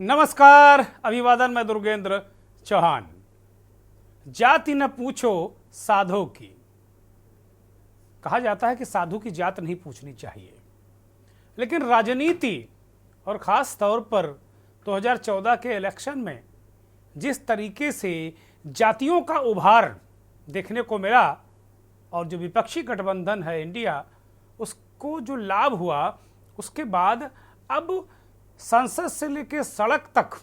नमस्कार, अभिवादन। मैं दुर्गेंद्र चौहान। जाति न पूछो साधो की। कहा जाता है कि साधु की जात नहीं पूछनी चाहिए, लेकिन राजनीति और ख़ास तौर पर 2014 के इलेक्शन में जिस तरीके से जातियों का उभार देखने को मिला और जो विपक्षी गठबंधन है इंडिया, उसको जो लाभ हुआ, उसके बाद अब संसद से लेकर सड़क तक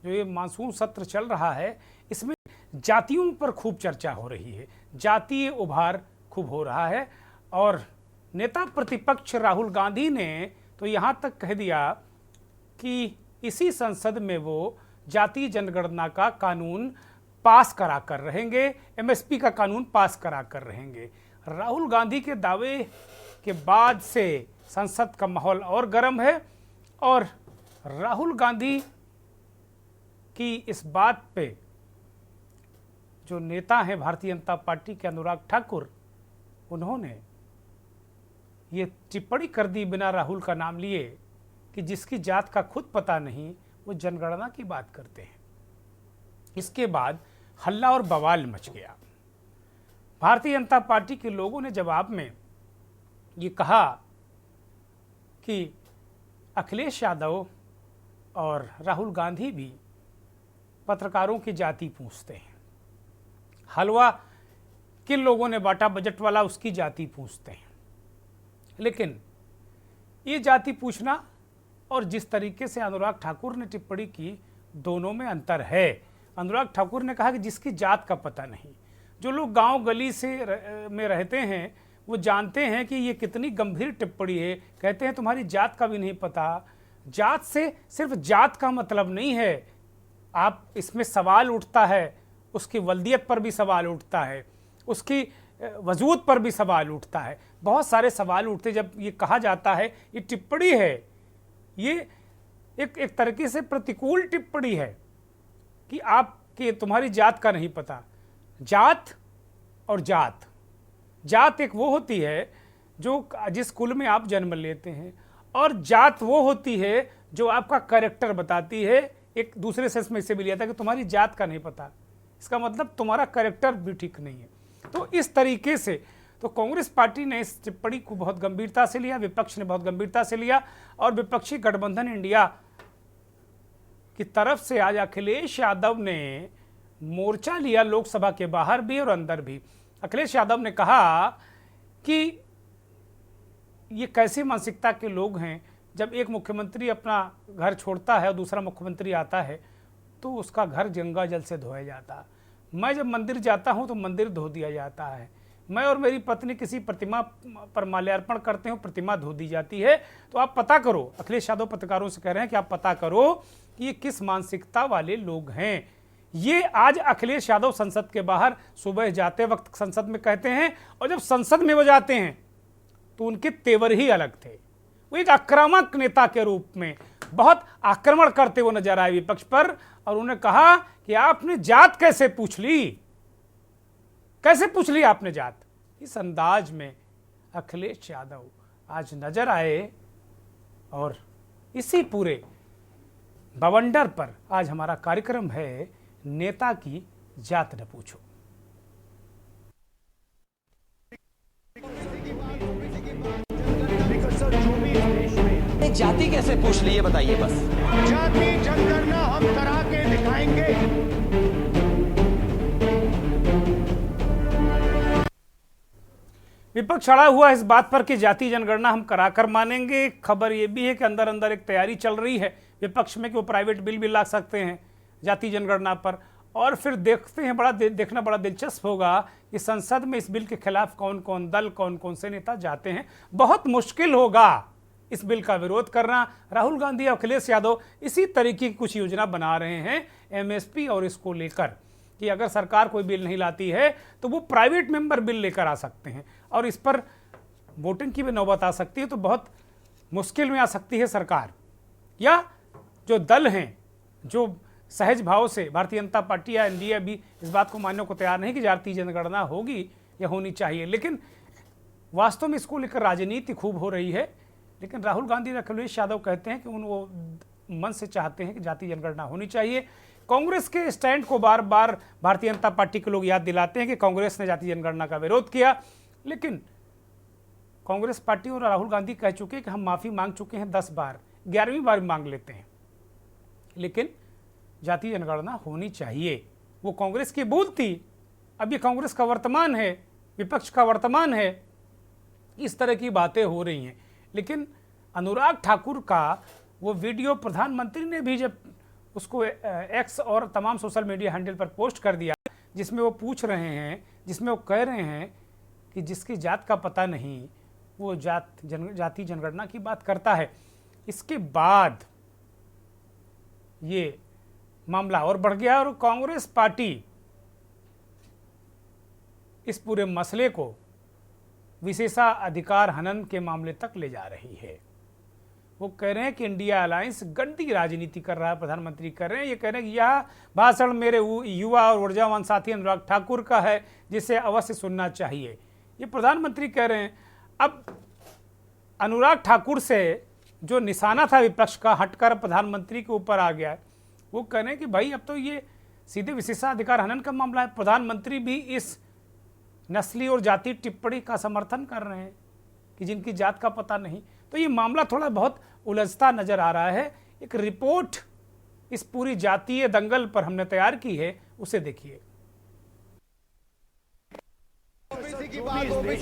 जो ये मानसून सत्र चल रहा है, इसमें जातियों पर खूब चर्चा हो रही है, जातीय उभार खूब हो रहा है। और नेता प्रतिपक्ष राहुल गांधी ने तो यहाँ तक कह दिया कि इसी संसद में वो जातीय जनगणना का कानून पास करा कर रहेंगे, एमएसपी का कानून पास करा कर रहेंगे। राहुल गांधी के दावे के बाद से संसद का माहौल और गर्म है और राहुल गांधी की इस बात पे जो नेता हैं भारतीय जनता पार्टी के अनुराग ठाकुर, उन्होंने ये टिप्पणी कर दी बिना राहुल का नाम लिए कि जिसकी जात का खुद पता नहीं वो जनगणना की बात करते हैं। इसके बाद हल्ला और बवाल मच गया। भारतीय जनता पार्टी के लोगों ने जवाब में ये कहा कि अखिलेश यादव और राहुल गांधी भी पत्रकारों की जाति पूछते हैं, हलवा किन लोगों ने बांटा बजट वाला उसकी जाति पूछते हैं। लेकिन ये जाति पूछना और जिस तरीके से अनुराग ठाकुर ने टिप्पणी की, दोनों में अंतर है। अनुराग ठाकुर ने कहा कि जिसकी जात का पता नहीं, जो लोग गांव गली से में रहते हैं वो जानते हैं कि ये कितनी गंभीर टिप्पणी है। कहते हैं तुम्हारी जात का भी नहीं पता। जात से सिर्फ जात का मतलब नहीं है, आप इसमें सवाल उठता है, उसकी वल्दियत पर भी सवाल उठता है, उसकी वजूद पर भी सवाल उठता है, बहुत सारे सवाल उठते। जब ये कहा जाता है ये टिप्पणी है, ये एक तरीके से प्रतिकूल टिप्पणी है कि आपके तुम्हारी जात का नहीं पता। जात और जात, जात एक वो होती है जो जिस कुल में आप जन्म लेते हैं, और जात वो होती है जो आपका कैरेक्टर बताती है। एक दूसरे सेंस में इसे भी लिया था कि तुम्हारी जात का नहीं पता, इसका मतलब तुम्हारा कैरेक्टर भी ठीक नहीं है। तो इस तरीके से तो कांग्रेस पार्टी ने इस टिप्पणी को बहुत गंभीरता से लिया, विपक्ष ने बहुत गंभीरता से लिया और विपक्षी गठबंधन इंडिया की तरफ से आज अखिलेश यादव ने मोर्चा लिया, लोकसभा के बाहर भी और अंदर भी। अखिलेश यादव ने कहा कि ये कैसी मानसिकता के लोग हैं, जब एक मुख्यमंत्री अपना घर छोड़ता है और दूसरा मुख्यमंत्री आता है तो उसका घर गंगा जल से धोया जाता है। मैं जब मंदिर जाता हूं तो मंदिर धो दिया जाता है। मैं और मेरी पत्नी किसी प्रतिमा पर माल्यार्पण करते हो, प्रतिमा धो दी जाती है। तो आप पता करो, अखिलेश यादव पत्रकारों से कह रहे हैं कि आप पता करो कि ये किस मानसिकता वाले लोग हैं। ये आज अखिलेश यादव संसद के बाहर सुबह जाते वक्त संसद में कहते हैं, और जब संसद में वो जाते हैं तो उनके तेवर ही अलग थे। वो एक आक्रामक नेता के रूप में बहुत आक्रमण करते हुए नजर आए विपक्ष पर, और उन्होंने कहा कि आपने जात कैसे पूछ ली, कैसे पूछ ली आपने जात। इस अंदाज में अखिलेश यादव आज नजर आए और इसी पूरे बवंडर पर आज हमारा कार्यक्रम है, नेता की जात न पूछो। जाति कैसे पूछ ली, ये बताइए बस। जाति जनगणना हम करा के दिखाएंगे। विपक्ष अड़ा हुआ इस बात पर कि जाति जनगणना हम कराकर मानेंगे। खबर यह भी है कि अंदर अंदर एक तैयारी चल रही है विपक्ष में कि वो प्राइवेट बिल भी ला सकते हैं जाति जनगणना पर। और फिर देखते हैं, देखना बड़ा दिलचस्प होगा कि संसद में इस बिल के खिलाफ कौन कौन दल, कौन कौन से नेता जाते हैं। बहुत मुश्किल होगा इस बिल का विरोध करना। राहुल गांधी और अखिलेश यादव इसी तरीके की कुछ योजना बना रहे हैं एमएसपी और इसको लेकर कि अगर सरकार कोई बिल नहीं लाती है तो वो प्राइवेट मेंबर बिल लेकर आ सकते हैं और इस पर वोटिंग की भी नौबत आ सकती है। तो बहुत मुश्किल में आ सकती है सरकार, या जो दल हैं जो सहज भाव से, भारतीय जनता पार्टी या एनडीए भी इस बात को मानने को तैयार नहीं कि जातीय जनगणना होगी या होनी चाहिए। लेकिन वास्तव में इसको लेकर राजनीति खूब हो रही है। लेकिन राहुल गांधी और अखिलेश यादव कहते हैं कि वो मन से चाहते हैं कि जाति जनगणना होनी चाहिए। कांग्रेस के स्टैंड को बार बार भारतीय जनता पार्टी के लोग याद दिलाते हैं कि कांग्रेस ने जाति जनगणना का विरोध किया, लेकिन कांग्रेस पार्टी और राहुल गांधी कह चुके हैं कि हम माफ़ी मांग चुके हैं 10 बार, 11वीं बार मांग लेते हैं, लेकिन जाति जनगणना होनी चाहिए। वो कांग्रेस की बूथ थी, अब ये कांग्रेस का वर्तमान है, विपक्ष का वर्तमान है। इस तरह की बातें हो रही हैं। लेकिन अनुराग ठाकुर का वो वीडियो प्रधानमंत्री ने भी जब उसको एक्स और तमाम सोशल मीडिया हैंडल पर पोस्ट कर दिया, जिसमें वो पूछ रहे हैं, जिसमें वो कह रहे हैं कि जिसकी जात का पता नहीं वो जाति जनगणना की बात करता है। इसके बाद ये मामला और बढ़ गया और कांग्रेस पार्टी इस पूरे मसले को विशेषाधिकार हनन के मामले तक ले जा रही है। वो कह रहे हैं कि इंडिया अलायंस गंदी राजनीति कर रहा है, प्रधानमंत्री कर रहे हैं। ये कह रहे हैं कि यह भाषण मेरे युवा और ऊर्जावान साथी अनुराग ठाकुर का है, जिसे अवश्य सुनना चाहिए, ये प्रधानमंत्री कह रहे हैं। अब अनुराग ठाकुर से जो निशाना था विपक्ष का हटकर प्रधानमंत्री के ऊपर आ गया है। वो कह रहे हैं कि भाई अब तो ये सीधे विशेषाधिकार हनन का मामला है। प्रधानमंत्री भी इस नस्ली और जाति टिप्पणी का समर्थन कर रहे हैं कि जिनकी जात का पता नहीं। तो ये मामला थोड़ा बहुत उलझता नजर आ रहा है। एक रिपोर्ट इस पूरी जातीय दंगल पर हमने तैयार की है, उसे देखिए।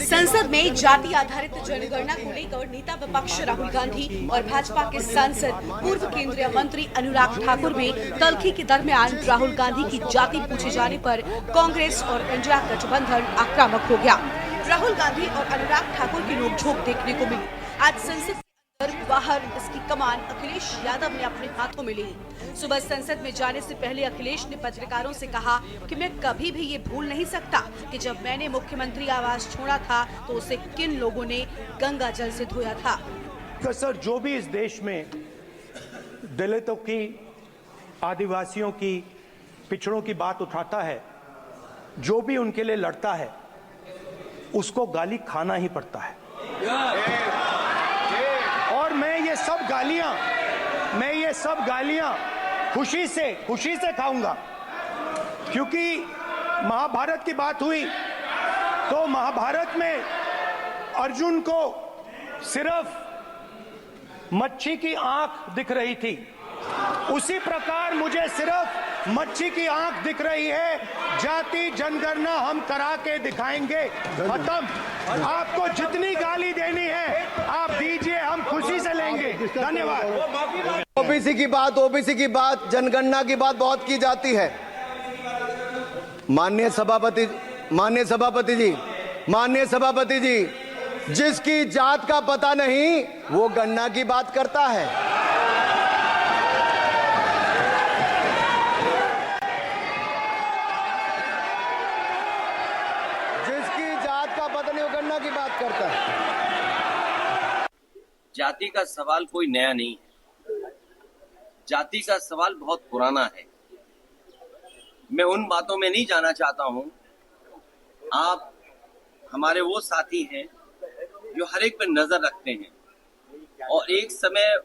संसद में जाति आधारित जनगणना को लेकर नेता विपक्ष राहुल गांधी और भाजपा के सांसद पूर्व केंद्रीय मंत्री अनुराग ठाकुर में तल्खी के दरमियान राहुल गांधी की जाति पूछे जाने पर कांग्रेस और इंडिया गठबंधन आक्रामक हो गया। राहुल गांधी और अनुराग ठाकुर की नोकझोंक देखने को मिली। आज संसद के अंदर बाहर इसकी कमान अखिलेश यादव ने अपने हाथों में ली। सुबह संसद में जाने से पहले अखिलेश ने पत्रकारों से कहा कि मैं कभी भी ये भूल नहीं सकता कि जब मैंने मुख्यमंत्री आवास छोड़ा था तो उसे किन लोगों ने गंगा जल से धोया था। सर, जो भी इस देश में दलितों की, आदिवासियों की, पिछड़ों की बात उठाता है, जो भी उनके लिए लड़ता है, उसको गाली खाना ही पड़ता है। और मैं ये सब गालियां खुशी से खाऊंगा, क्योंकि महाभारत की बात हुई तो महाभारत में अर्जुन को सिर्फ मच्छी की आंख दिख रही थी, उसी प्रकार मुझे सिर्फ मच्छी की आंख दिख रही है। जाति जनगणना हम करा के दिखाएंगे। खत्म। आपको जितनी गाली देनी है आप दीजिए, हम खुशी से लेंगे। धन्यवाद। ओबीसी की बात, जनगणना की बात बहुत की जाती है। माननीय सभापति जी, जिसकी जात का पता नहीं वो गणना की बात करता है। की बात करता है। जाति का सवाल कोई नया नहीं है, जाति का सवाल बहुत पुराना है। मैं उन बातों में नहीं जाना चाहता हूं। आप हमारे वो साथी हैं जो हर एक पर नजर रखते हैं। और एक समय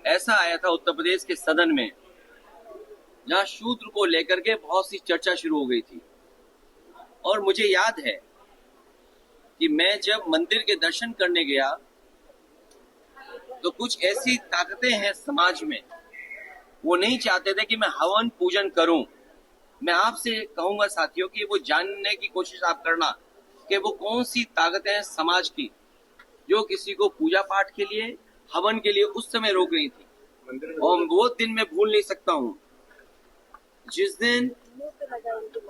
ऐसा आया था उत्तर प्रदेश के सदन में जहां शूद्र को लेकर के बहुत सी चर्चा शुरू हो गई थी। और मुझे याद है कि मैं जब मंदिर के दर्शन करने गया तो कुछ ऐसी ताकतें हैं समाज में, वो नहीं चाहते थे कि मैं हवन पूजन करूं। मैं आपसे कहूंगा साथियों कि वो जानने की कोशिश आप करना कि वो कौन सी ताकतें हैं समाज की जो किसी को पूजा पाठ के लिए, हवन के लिए उस समय रोक रही थी। और वो दिन मैं भूल नहीं सकता हूं जिस दिन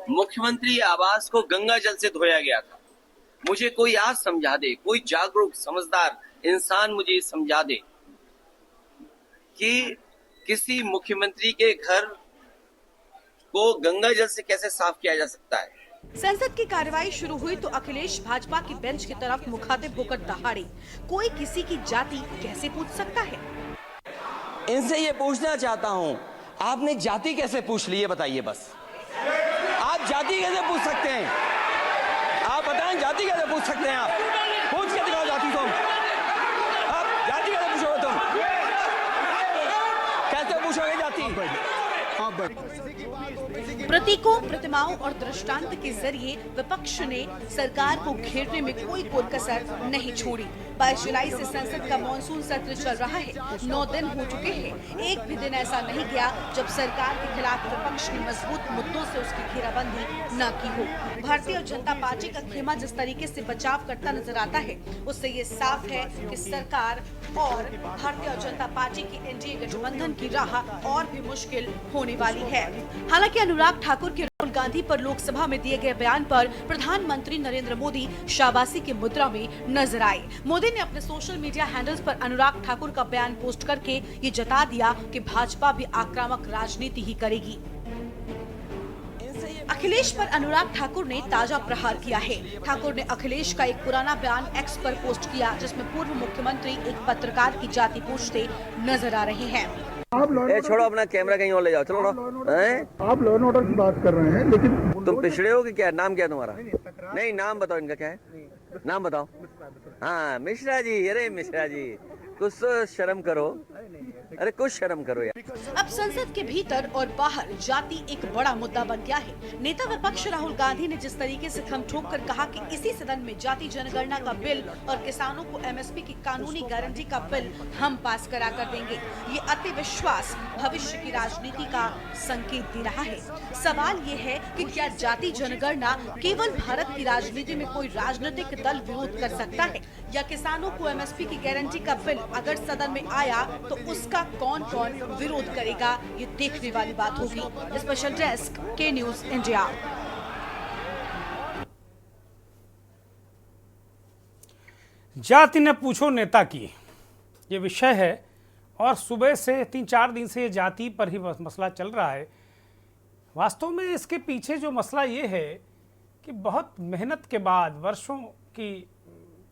मुख्यमंत्री आवास को गंगा जल से धोया गया था। मुझे कोई आज समझा दे, कोई जागरूक समझदार इंसान मुझे समझा दे कि किसी मुख्यमंत्री के घर को गंगा जल से कैसे साफ किया जा सकता है। संसद की कार्यवाही शुरू हुई तो अखिलेश भाजपा की बेंच की तरफ मुखातिब होकर दहाड़े, कोई किसी की जाति कैसे पूछ सकता है। इनसे ये पूछना चाहता हूँ, आपने जाति कैसे पूछ ली, ये बताइए बस। आप जाति कैसे पूछ सकते हैं? आप बताएं, जाति कैसे पूछ सकते हैं? आप पूछ के दिखाओ जाति तुम। आप जाति कैसे पूछोगे तुम? प्रतीकों, प्रतिमाओं और दृष्टांत के जरिए विपक्ष ने सरकार को घेरने में कोई कसर नहीं छोड़ी। 22 जुलाई से संसद का मानसून सत्र चल रहा है। 9 दिन हो चुके हैं। एक भी दिन ऐसा नहीं गया जब सरकार के खिलाफ विपक्ष ने मजबूत मुद्दों से उसकी घेराबंदी न की हो। भारतीय जनता पार्टी का खेमा जिस तरीके से बचाव करता नजर आता है, उससे ये साफ है कि सरकार और भारतीय जनता पार्टी की एनडीए गठबंधन की राह और भी मुश्किल होने वाली है। हालांकि अनुराग ठाकुर के राहुल गांधी पर लोकसभा में दिए गए बयान पर प्रधानमंत्री नरेंद्र मोदी शाबाशी की मुद्रा में नजर आए। मोदी ने अपने सोशल मीडिया हैंडल्स पर अनुराग ठाकुर का बयान पोस्ट करके ये जता दिया कि भाजपा भी आक्रामक राजनीति ही करेगी। अखिलेश पर अनुराग ठाकुर ने ताजा प्रहार किया है। ठाकुर ने अखिलेश का एक पुराना बयान एक्स पर पोस्ट किया, जिसमें पूर्व मुख्यमंत्री एक पत्रकार की जाति पूछते नजर आ रहे हैं। छोड़ो अपना कैमरा कहीं और ले जाओ, चलो। आप लॉ एंड ऑर्डर की बात कर रहे हैं, लेकिन तुम पिछड़े हो कि क्या? नाम क्या तुम्हारा? नहीं, नाम बताओ इनका क्या है, नाम बताओ। हाँ, मिश्रा जी। अरे मिश्रा जी, कुछ तो शर्म करो। अरे कुछ शर्म करो यार। अब संसद के भीतर और बाहर जाति एक बड़ा मुद्दा बन गया है। नेता विपक्ष राहुल गांधी ने जिस तरीके से थम ठोक कर कहा कि इसी सदन में जाति जनगणना का बिल और किसानों को एमएसपी की कानूनी गारंटी का बिल हम पास करा कर देंगे, ये अति विश्वास भविष्य की राजनीति का संकेत दे रहा है। सवाल ये है कि क्या जाति जनगणना केवल भारत की राजनीति में कोई राजनीतिक दल विरोध कर सकता है, या किसानों को एमएसपी की गारंटी का बिल अगर सदन में आया तो उसका कौन कौन विरोध करेगा, ये देखने वाली बात होगी। स्पेशल डेस्क के न्यूज इंडिया। जाति न पूछो नेता की, ये विषय है और सुबह से 3-4 दिन से ये जाति पर ही मसला चल रहा है। वास्तव में इसके पीछे जो मसला ये है कि बहुत मेहनत के बाद, वर्षों की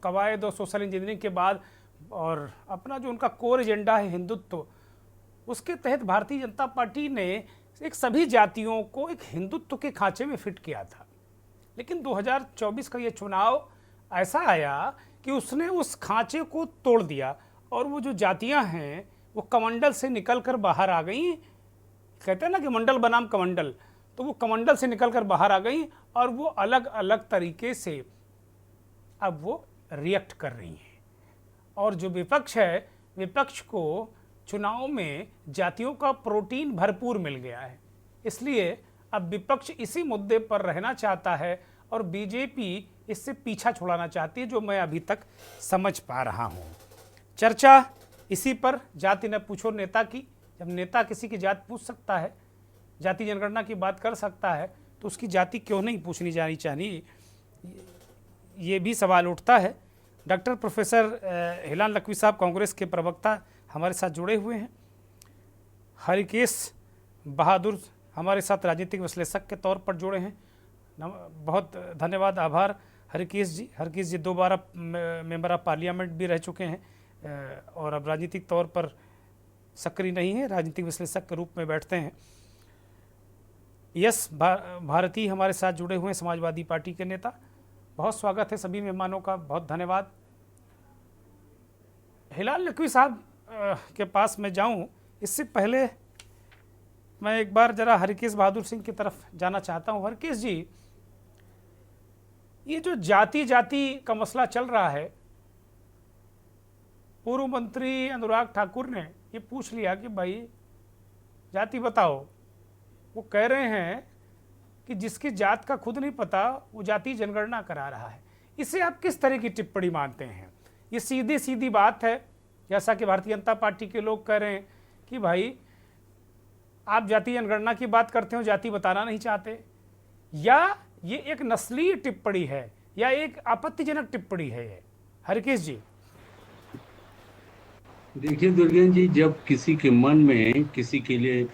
कवायद और सोशल इंजीनियरिंग के बाद, और अपना जो उनका कोर एजेंडा है हिंदुत्व, उसके तहत भारतीय जनता पार्टी ने एक सभी जातियों को एक हिंदुत्व के खांचे में फिट किया था। लेकिन 2024 का ये चुनाव ऐसा आया कि उसने उस खांचे को तोड़ दिया और वो जो जातियां हैं वो कमंडल से निकलकर बाहर आ गई। कहते हैं ना कि मंडल बनाम कमंडल, तो वो कमंडल से निकलकर बाहर आ गई और वो अलग अलग तरीके से अब वो रिएक्ट कर रही हैं। और जो विपक्ष है, विपक्ष को चुनाव में जातियों का प्रोटीन भरपूर मिल गया है, इसलिए अब विपक्ष इसी मुद्दे पर रहना चाहता है और बीजेपी इससे पीछा छुड़ाना चाहती है, जो मैं अभी तक समझ पा रहा हूँ। चर्चा इसी पर, जाति न पूछो नेता की। जब नेता किसी की जात पूछ सकता है, जाति जनगणना की बात कर सकता है, तो उसकी जाति क्यों नहीं पूछनी जानी चाहिए, ये भी सवाल उठता है। डॉक्टर प्रोफेसर हिलाल नकवी साहब कांग्रेस के प्रवक्ता हमारे साथ जुड़े हुए हैं। हरिकेश बहादुर हमारे साथ राजनीतिक विश्लेषक के तौर पर जुड़े हैं। बहुत धन्यवाद, आभार हरिकेश जी। हरिकेश जी 2 बार मेंबर ऑफ पार्लियामेंट भी रह चुके हैं और अब राजनीतिक तौर पर सक्रिय नहीं है, राजनीतिक विश्लेषक के रूप में बैठते हैं। यस भारती हमारे साथ जुड़े हुए हैं, समाजवादी पार्टी के नेता। बहुत स्वागत है सभी मेहमानों का, बहुत धन्यवाद। हिलाल नकवी साहब के पास मैं जाऊं, इससे पहले मैं एक बार जरा हरिकेश बहादुर सिंह की तरफ जाना चाहता हूं। हरिकेश जी, ये जो जाति का मसला चल रहा है, पूर्व मंत्री अनुराग ठाकुर ने ये पूछ लिया कि भाई जाति बताओ। वो कह रहे हैं कि जिसकी जात का खुद नहीं पता वो जाति जनगणना करा रहा है। इसे आप किस तरह की टिप्पणी मानते हैं? ये सीधी सीधी बात है, जैसा कि भारतीय जनता पार्टी के लोग कह रहे हैं कि भाई आप जाति जनगणना की बात करते हो, जाति बताना नहीं चाहते, या ये एक नस्लीय टिप्पणी है या एक आपत्तिजनक टिप्पणी है ये? हरिकेश जी। देखिए दुर्गेन जी, जब किसी के मन में किसी के लिए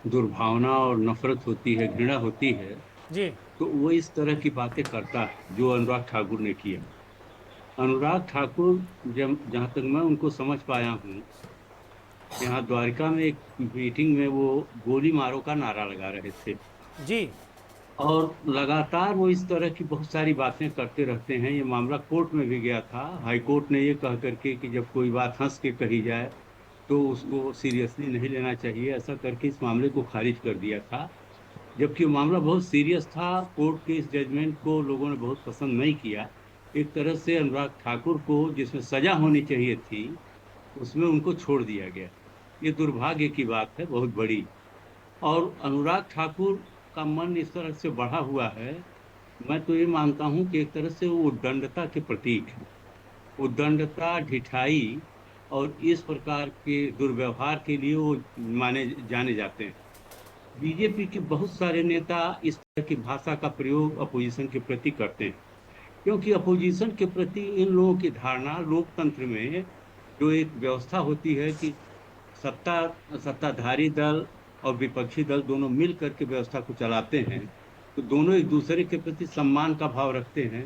दुर्भावना और नफरत होती है, घृणा होती है जी, तो वो इस तरह की बातें करता है जो अनुराग ठाकुर ने किया। अनुराग ठाकुर, जहाँ तक मैं उनको समझ पाया हूँ, यहाँ द्वारिका में एक मीटिंग में वो गोली मारो का नारा लगा रहे थे जी, और लगातार वो इस तरह की बहुत सारी बातें करते रहते हैं। ये मामला कोर्ट में भी गया था। हाई कोर्ट ने ये कह करके कि जब कोई बात हंस के कही जाए तो उसको सीरियसली नहीं लेना चाहिए, ऐसा करके इस मामले को खारिज कर दिया था। जबकि मामला बहुत सीरियस था, कोर्ट के इस जजमेंट को लोगों ने बहुत पसंद नहीं किया। एक तरह से अनुराग ठाकुर को जिसमें सजा होनी चाहिए थी उसमें उनको छोड़ दिया गया। ये दुर्भाग्य की बात है, बहुत बड़ी। और अनुराग ठाकुर का मन इस तरह से बढ़ा हुआ है, मैं तो ये मानता हूँ कि एक तरह से वो उद्दंडता के प्रतीक है। उद्दंडता, ढिठाई और इस प्रकार के दुर्व्यवहार के लिए वो माने जाने जाते हैं। बीजेपी के बहुत सारे नेता इस तरह की भाषा का प्रयोग अपोजिशन के प्रति करते हैं, क्योंकि अपोजिशन के प्रति इन लोगों की धारणा, लोकतंत्र में जो एक व्यवस्था होती है कि सत्ताधारी दल और विपक्षी दल दोनों मिल करके व्यवस्था को चलाते हैं, तो दोनों एक दूसरे के प्रति सम्मान का भाव रखते हैं।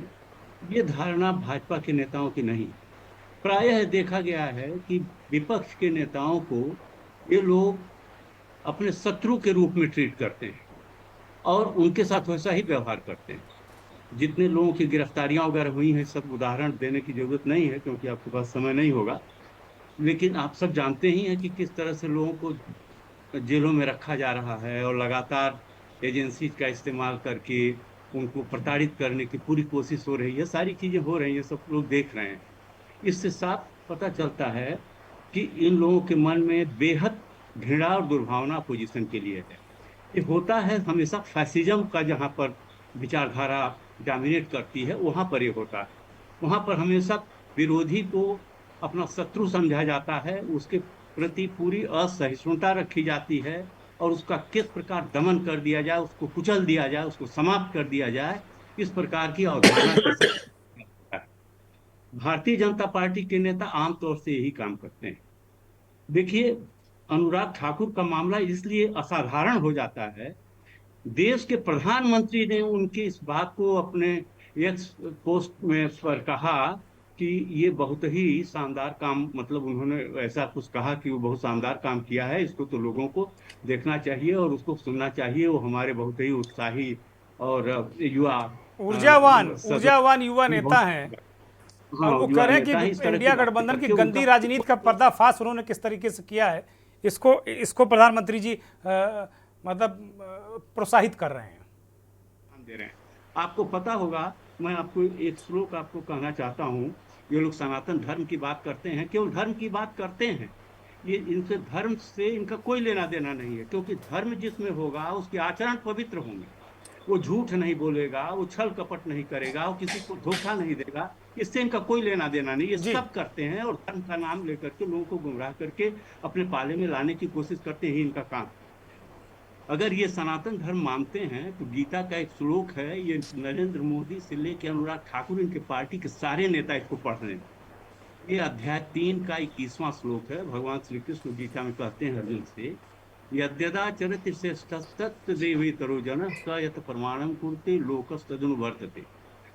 ये धारणा भाजपा के नेताओं की नहीं। प्रायः देखा गया है कि विपक्ष के नेताओं को ये लोग अपने शत्रु के रूप में ट्रीट करते हैं और उनके साथ वैसा ही व्यवहार करते हैं। जितने लोगों की गिरफ्तारियां वगैरह हुई हैं, सब उदाहरण देने की जरूरत नहीं है क्योंकि आपके पास समय नहीं होगा, लेकिन आप सब जानते ही हैं कि किस तरह से लोगों को जेलों में रखा जा रहा है और लगातार एजेंसी का इस्तेमाल करके उनको प्रताड़ित करने की पूरी कोशिश हो रही है। सारी चीजें हो रही हैं, सब लोग देख रहे हैं। इससे साफ पता चलता है कि इन लोगों के मन में बेहद घृणा और दुर्भावना पोजीशन के लिए है। ये होता है हमेशा फैसिज्म का, जहाँ पर विचारधारा डोमिनेट करती है वहां पर ये होता है। वहां पर हमेशा विरोधी को अपना शत्रु समझा जाता है, उसके प्रति पूरी असहिष्णुता रखी जाती है और उसका किस प्रकार दमन कर दिया जाए, उसको कुचल दिया जाए, उसको समाप्त कर दिया जाए, इस प्रकार की अवधारणा। भारतीय जनता पार्टी के नेता आमतौर से यही काम करते हैं। देखिए, अनुराग ठाकुर का मामला इसलिए असाधारण हो जाता है, देश के प्रधानमंत्री ने उनकी इस बात को अपने एक्स पोस्ट में पर कहा कि ये बहुत ही शानदार काम, मतलब उन्होंने ऐसा कुछ कहा कि वो बहुत शानदार काम किया है, इसको तो लोगों को देखना चाहिए और उसको सुनना चाहिए। वो हमारे बहुत ही उत्साही और युवा ऊर्जावान युवा नेता हैं। हाँ, और वो कह रहे हैं कि इंडिया गठबंधन की गंदी राजनीति का पर्दाफाश उन्होंने किस तरीके से किया है, इसको प्रधानमंत्री जी मतलब प्रोत्साहित कर रहे हैं, दे रहे हैं। आपको पता होगा, मैं आपको एक श्लोक आपको कहना चाहता हूँ। ये लोग सनातन धर्म की बात करते हैं, केवल धर्म की बात करते हैं। ये इनसे धर्म से इनका कोई लेना देना नहीं है, क्योंकि धर्म जिसमें होगा उसके आचरण पवित्र होंगे। वो झूठ नहीं बोलेगा, वो छल कपट नहीं करेगा, वो किसी को धोखा नहीं देगा। इससे इनका कोई लेना देना नहीं। ये सब करते हैं और धर्म का नाम लेकर के लोगों को गुमराह करके अपने पाले में लाने की कोशिश करते हैं। इनका काम। अगर ये सनातन धर्म मानते हैं तो गीता का एक श्लोक है, ये नरेंद्र मोदी से लेकर अनुराग ठाकुर, इनके पार्टी के सारे नेता इसको पढ़ रहे हैं। ये अध्याय 3 का 21वां श्लोक है। भगवान श्री कृष्ण गीता में कहते हैं अर्जुन से, यद्यदाचरति श्रेष्ठस्तदेवेतरो जनः स यत् प्रमाणं कुरुते लोकस्तदनुवर्तते।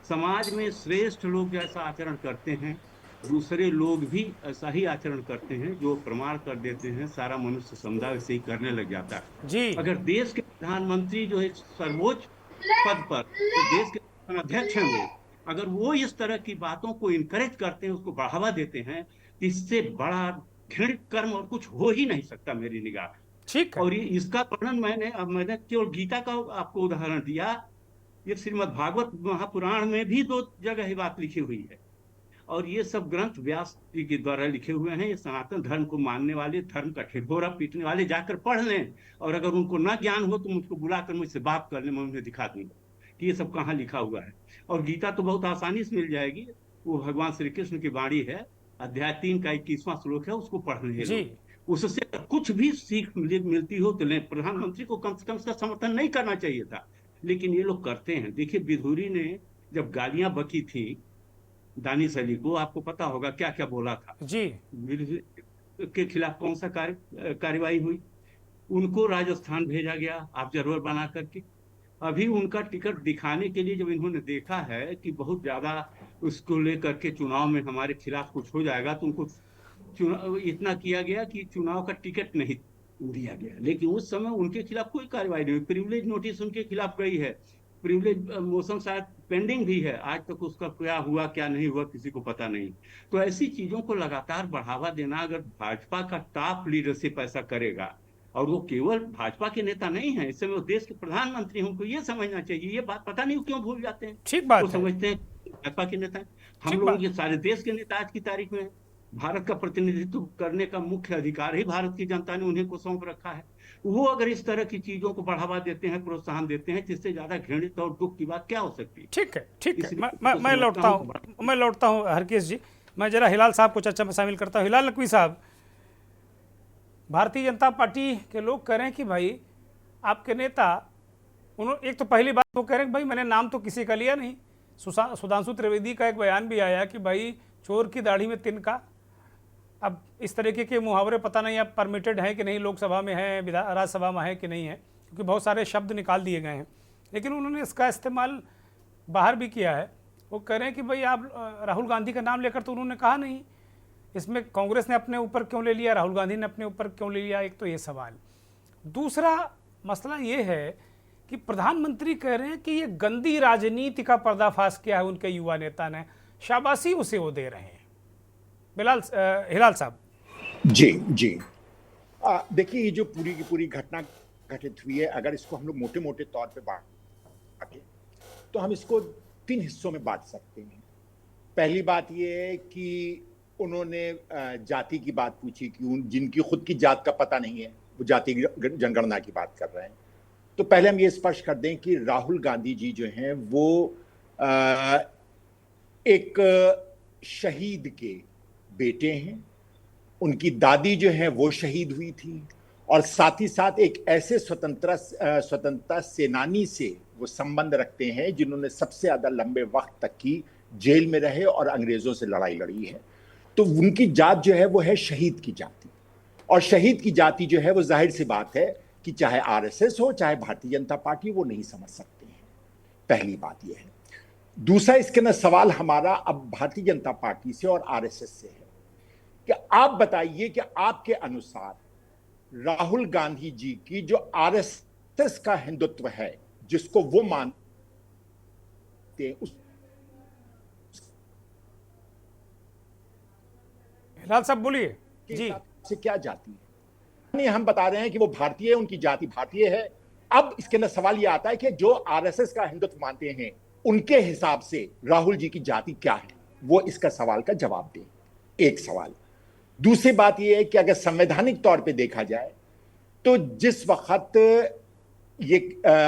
समाज में श्रेष्ठ लोग जैसा आचरण करते हैं, दूसरे लोग भी ऐसा ही आचरण करते हैं। जो प्रमाण कर देते हैं, सारा मनुष्य समुदाय वैसे ही करने लग जाता है जी। अगर देश के प्रधानमंत्री जो एक सर्वोच्च पद पर, तो देश के अध्यक्ष हैं वो, अगर वो इस तरह की बातों को इनकरेज करते हैं, उसको बढ़ावा देते हैं, इससे बड़ा घृणित कर्म और कुछ हो ही नहीं सकता मेरी निगाह में। ठीक है। और ये इसका वर्णन मैंने केवल गीता का आपको उदाहरण दिया। ये श्रीमद् भागवत महापुराण में भी 2 जगह ही बात लिखी हुई है और ये सब ग्रंथ व्यास जी के द्वारा लिखे हुए हैं। ये सनातन धर्म को मानने वाले, धर्म का ठिठोरा पीटने वाले जाकर पढ़ लें, और अगर उनको ना ज्ञान हो तो मुझको बुलाकर मुझसे बात कर लें, मैं उन्हें दिखा दूंगा कि ये सब कहाँ लिखा हुआ है। और गीता तो बहुत आसानी से मिल जाएगी, वो भगवान श्री कृष्ण की वाणी है, अध्याय 3 का 21वां श्लोक है, उसको पढ़ लें। उससे कुछ भी सीख मिलती हो तो लें। प्रधानमंत्री को कम से कम इसका समर्थन नहीं करना चाहिए था, लेकिन ये लोग करते हैं। देखिए, विधुरी ने जब गालियां बकी थी दानिश अली को, आपको पता होगा क्या क्या बोला था जी। के खिलाफ कौन सा कार्रवाई हुई। उनको राजस्थान भेजा गया ऑब्जर्वर बना करके। अभी उनका टिकट दिखाने के लिए जब इन्होंने देखा है कि बहुत ज्यादा उसको लेकर के चुनाव में हमारे खिलाफ कुछ हो जाएगा, तो उनको चुनाव इतना किया गया कि चुनाव का टिकट नहीं दिया गया। लेकिन उस समय उनके खिलाफ कोई कार्रवाई नहीं हुई। प्रिविलेज नोटिस उनके खिलाफ गई है, प्रिविलेज मोशन शायद पेंडिंग भी है, आज तक उसका क्या हुआ क्या नहीं हुआ किसी को पता नहीं। तो ऐसी चीजों को लगातार बढ़ावा देना, अगर भाजपा का टॉप लीडरशिप ऐसा करेगा, और वो केवल भाजपा के नेता नहीं है, इस समय वो देश के प्रधानमंत्री हैं, उनको ये समझना चाहिए। ये बात पता नहीं क्यों भूल जाते हैं। ठीक बात वो है। समझते हैं भाजपा के नेता हैं। हम ठीक लोगों बात। के सारे देश के नेता आज की तारीख में हैं। भारत का प्रतिनिधित्व करने का मुख्य अधिकार ही भारत की जनता ने उन्हीं को सौंप रखा है। वो अगर इस तरह की चीजों को बढ़ावा देते हैं, प्रोत्साहन देते हैं, जिससे ज्यादा घृणित और दुख की बात क्या हो सकती है। ठीक है, ठीक है। इसलिए मैं लौटता हूँ हरकेश जी। मैं जरा हिलाल साहब को चर्चा में शामिल करता हूँ। हिलाल नकवी साहब, भारतीय जनता पार्टी के लोग कह रहे हैं कि भाई आपके नेता, उन्होंने एक तो पहली बात वो कह रहे हैं कि भाई मैंने नाम तो किसी का लिया नहीं। सुधांशु त्रिवेदी का एक बयान भी आया कि भाई चोर की दाढ़ी में तिनका। अब इस तरीके के मुहावरे पता नहीं अब परमिटेड हैं कि नहीं, लोकसभा में है, राज्यसभा में है कि नहीं है, क्योंकि बहुत सारे शब्द निकाल दिए गए हैं, लेकिन उन्होंने इसका इस्तेमाल बाहर भी किया है। वो कह रहे हैं कि भाई आप राहुल गांधी का नाम लेकर तो उन्होंने कहा नहीं, इसमें कांग्रेस ने अपने ऊपर क्यों ले लिया, राहुल गांधी ने अपने ऊपर क्यों ले लिया। एक तो ये सवाल। दूसरा मसला ये है कि प्रधानमंत्री कह रहे हैं कि ये गंदी राजनीति का पर्दाफाश किया है उनके युवा नेता ने, शाबाशी उसे वो दे रहे हैं। हिलाल साहब जी जी, देखिए ये जो पूरी की पूरी घटना घटित हुई है, अगर इसको हम लोग मोटे मोटे तौर पे बांटें तो हम इसको 3 हिस्सों में बांट सकते हैं। पहली बात ये है कि उन्होंने जाति की बात पूछी कि जिनकी खुद की जात का पता नहीं है वो जाति जनगणना की बात कर रहे हैं। तो पहले हम ये स्पष्ट कर दें कि राहुल गांधी जी जो हैं वो एक शहीद के बेटे हैं। उनकी दादी जो है वो शहीद हुई थी, और साथ ही साथ एक ऐसे स्वतंत्रता सेनानी से वो संबंध रखते हैं जिन्होंने सबसे ज्यादा लंबे वक्त तक की जेल में रहे और अंग्रेजों से लड़ाई लड़ी है। तो उनकी जात जो है वो है शहीद की जाति, और शहीद की जाति जो है वो जाहिर सी बात है कि चाहे आरएसएस हो चाहे भारतीय जनता पार्टी, वो नहीं समझ सकते हैं। पहली बात यह है। दूसरा, इसके अंदर सवाल हमारा अब भारतीय जनता पार्टी से और आरएसएस से है कि आप बताइए कि आपके अनुसार राहुल गांधी जी की जो आरएसएस का हिंदुत्व है, जिसको वो मानते हैं, उस हिलाल साहब बोलिए जी, से क्या जाती है? नहीं, हम बता रहे हैं कि वो भारतीय है, उनकी जाति भारतीय है। अब इसके अंदर सवाल ये आता है कि जो आरएसएस का हिंदुत्व मानते हैं उनके हिसाब से राहुल जी की जाति क्या है, वो इसका सवाल का जवाब दें। एक सवाल। दूसरी बात यह है कि अगर संवैधानिक तौर पे देखा जाए तो जिस वक्त ये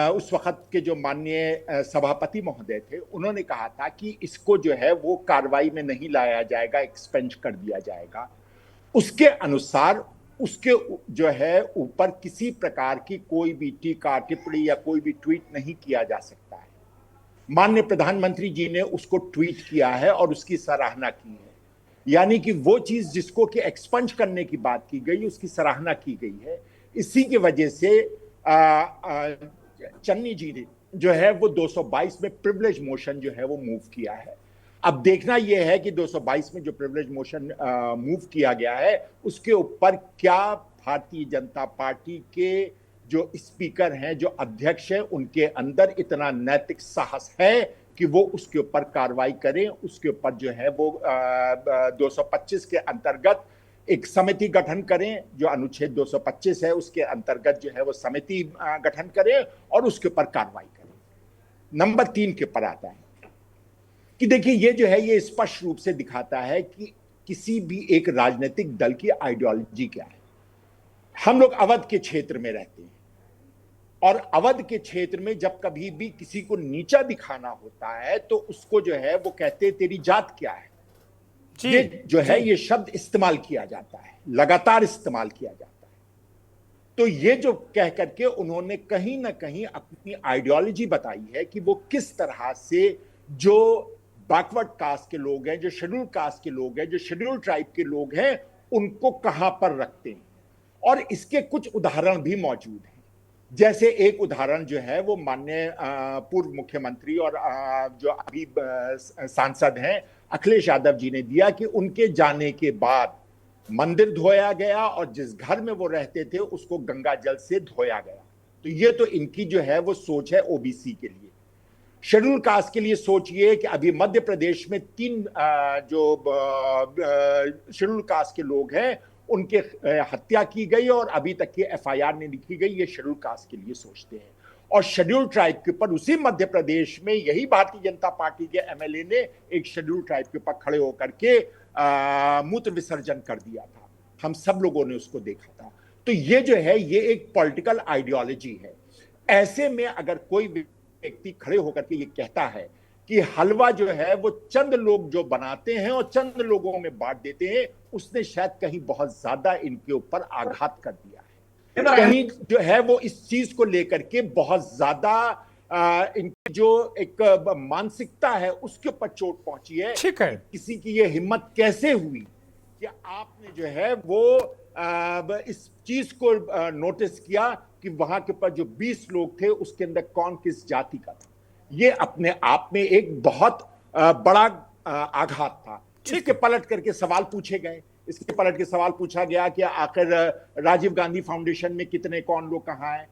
उस वक्त के जो माननीय सभापति महोदय थे, उन्होंने कहा था कि इसको जो है वो कार्रवाई में नहीं लाया जाएगा, एक्सपेंज कर दिया जाएगा। उसके अनुसार उसके जो है ऊपर किसी प्रकार की कोई भी टीका टिप्पणी या कोई भी ट्वीट नहीं किया जा सकता है। माननीय प्रधानमंत्री जी ने उसको ट्वीट किया है और उसकी सराहना की है, यानी कि वो चीज जिसको कि एक्सपंज करने की बात की गई उसकी सराहना की गई है। इसी की वजह से चन्नी जी ने जो है वो 222 में प्रिविलेज मोशन जो है वो मूव किया है। अब देखना यह है कि 222 में जो प्रिविलेज मोशन मूव किया गया है उसके ऊपर क्या भारतीय जनता पार्टी के जो स्पीकर हैं, जो अध्यक्ष हैं, उनके अंदर इतना नैतिक साहस है कि वो उसके ऊपर कार्रवाई करें, उसके ऊपर जो है वो 225 के अंतर्गत एक समिति गठन करें, जो अनुच्छेद 225 है उसके अंतर्गत जो है वो समिति गठन करें और उसके ऊपर कार्रवाई करें। नंबर 3 के ऊपर आता है कि देखिए ये जो है ये स्पष्ट रूप से दिखाता है कि किसी भी एक राजनीतिक दल की आइडियोलॉजी क्या है। हम लोग अवध के क्षेत्र में रहते हैं और अवध के क्षेत्र में जब कभी भी किसी को नीचा दिखाना होता है तो उसको जो है वो कहते हैं तेरी जात क्या है। ये जो है ये शब्द इस्तेमाल किया जाता है, लगातार इस्तेमाल किया जाता है। तो ये जो कह करके उन्होंने कहीं ना कहीं अपनी आइडियोलॉजी बताई है कि वो किस तरह से जो बैकवर्ड कास्ट के लोग हैं, जो शेड्यूल कास्ट के लोग हैं, जो शेड्यूल ट्राइब के लोग हैं, उनको कहां पर रखते हैं। और इसके कुछ उदाहरण भी मौजूद हैं। जैसे एक उदाहरण जो है वो माननीय पूर्व मुख्यमंत्री और जो अभी सांसद हैं अखिलेश यादव जी ने दिया कि उनके जाने के बाद मंदिर धोया गया और जिस घर में वो रहते थे उसको गंगा जल से धोया गया। तो ये तो इनकी जो है वो सोच है ओबीसी के लिए। शेड्यूल कास्ट के लिए सोचिए कि अभी मध्य प्रदेश में 3 जो शेड्यूल कास्ट के लोग हैं उनके हत्या की गई और अभी तक की एफआईआर नहीं लिखी गई। ये शेड्यूल कास्ट के लिए सोचते हैं। और शेड्यूल ट्राइब के ऊपर उसी मध्य प्रदेश में यही भारतीय जनता पार्टी के एमएलए ने एक शेड्यूल ट्राइब के ऊपर खड़े होकर के मूत्र विसर्जन कर दिया था। हम सब लोगों ने उसको देखा था। तो ये जो है ये एक पॉलिटिकल आइडियोलॉजी है। ऐसे में अगर कोई व्यक्ति खड़े होकर के ये कहता है कि हलवा जो है वो चंद लोग जो बनाते हैं और चंद लोगों में बांट देते हैं, उसने शायद कहीं बहुत ज्यादा इनके ऊपर आघात कर दिया है। कहीं जो है वो इस चीज को लेकर के बहुत ज्यादा इनकी जो एक मानसिकता है उसके ऊपर चोट पहुंची है। ठीक है, किसी की ये हिम्मत कैसे हुई कि आपने जो है वो इस चीज को नोटिस किया कि वहां के ऊपर जो 20 लोग थे उसके अंदर कौन किस जाति का था। ये अपने आप में एक बहुत बड़ा आघात था। इसके पलट करके सवाल पूछे गए। इसके पलट के सवाल पूछा गया कि आखिर राजीव गांधी फाउंडेशन में कितने कौन लोग कहाँ हैं।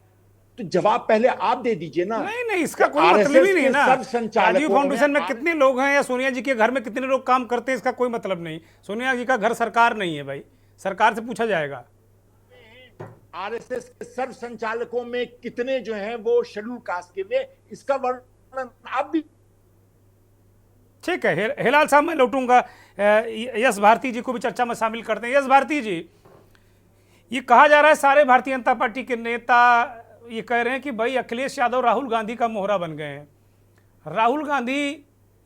तो जवाब पहले आप दे दीजिए ना। नहीं, इसका कोई मतलब ही नहीं ना। राजीव फाउंडेशन में कितने लोग हैं या सोनिया जी के घर में कितने लोग काम करते हैं, इसका कोई मतलब नहीं। सोनिया जी का घर सरकार नहीं है भाई, सरकार से पूछा जाएगा। आरएसएस के सर्व संचालकों में कितने जो हैं वो शेड्यूल कास्ट के वे, इसका वर्णन आप भी। ठीक है, हिलाल साहब मैं लौटूंगा। यश भारती जी को भी चर्चा में शामिल करते हैं। यश भारती जी, ये कहा जा रहा है सारे भारतीय जनता पार्टी के नेता ये कह रहे हैं कि भाई अखिलेश यादव राहुल गांधी का मोहरा बन गए हैं, राहुल गांधी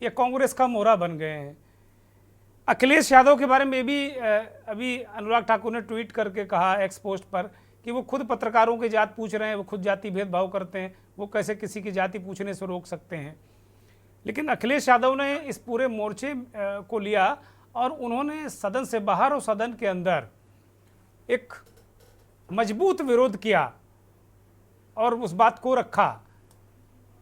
ये कांग्रेस का मोहरा बन गए हैं। अखिलेश यादव के बारे में भी अभी अनुराग ठाकुर ने ट्वीट करके कहा एक्स पोस्ट पर कि वो खुद पत्रकारों की जात पूछ रहे हैं, वो खुद जाति भेदभाव करते हैं, वो कैसे किसी की जाति पूछने से रोक सकते हैं। लेकिन अखिलेश यादव ने इस पूरे मोर्चे को लिया और उन्होंने सदन से बाहर और सदन के अंदर एक मजबूत विरोध किया और उस बात को रखा।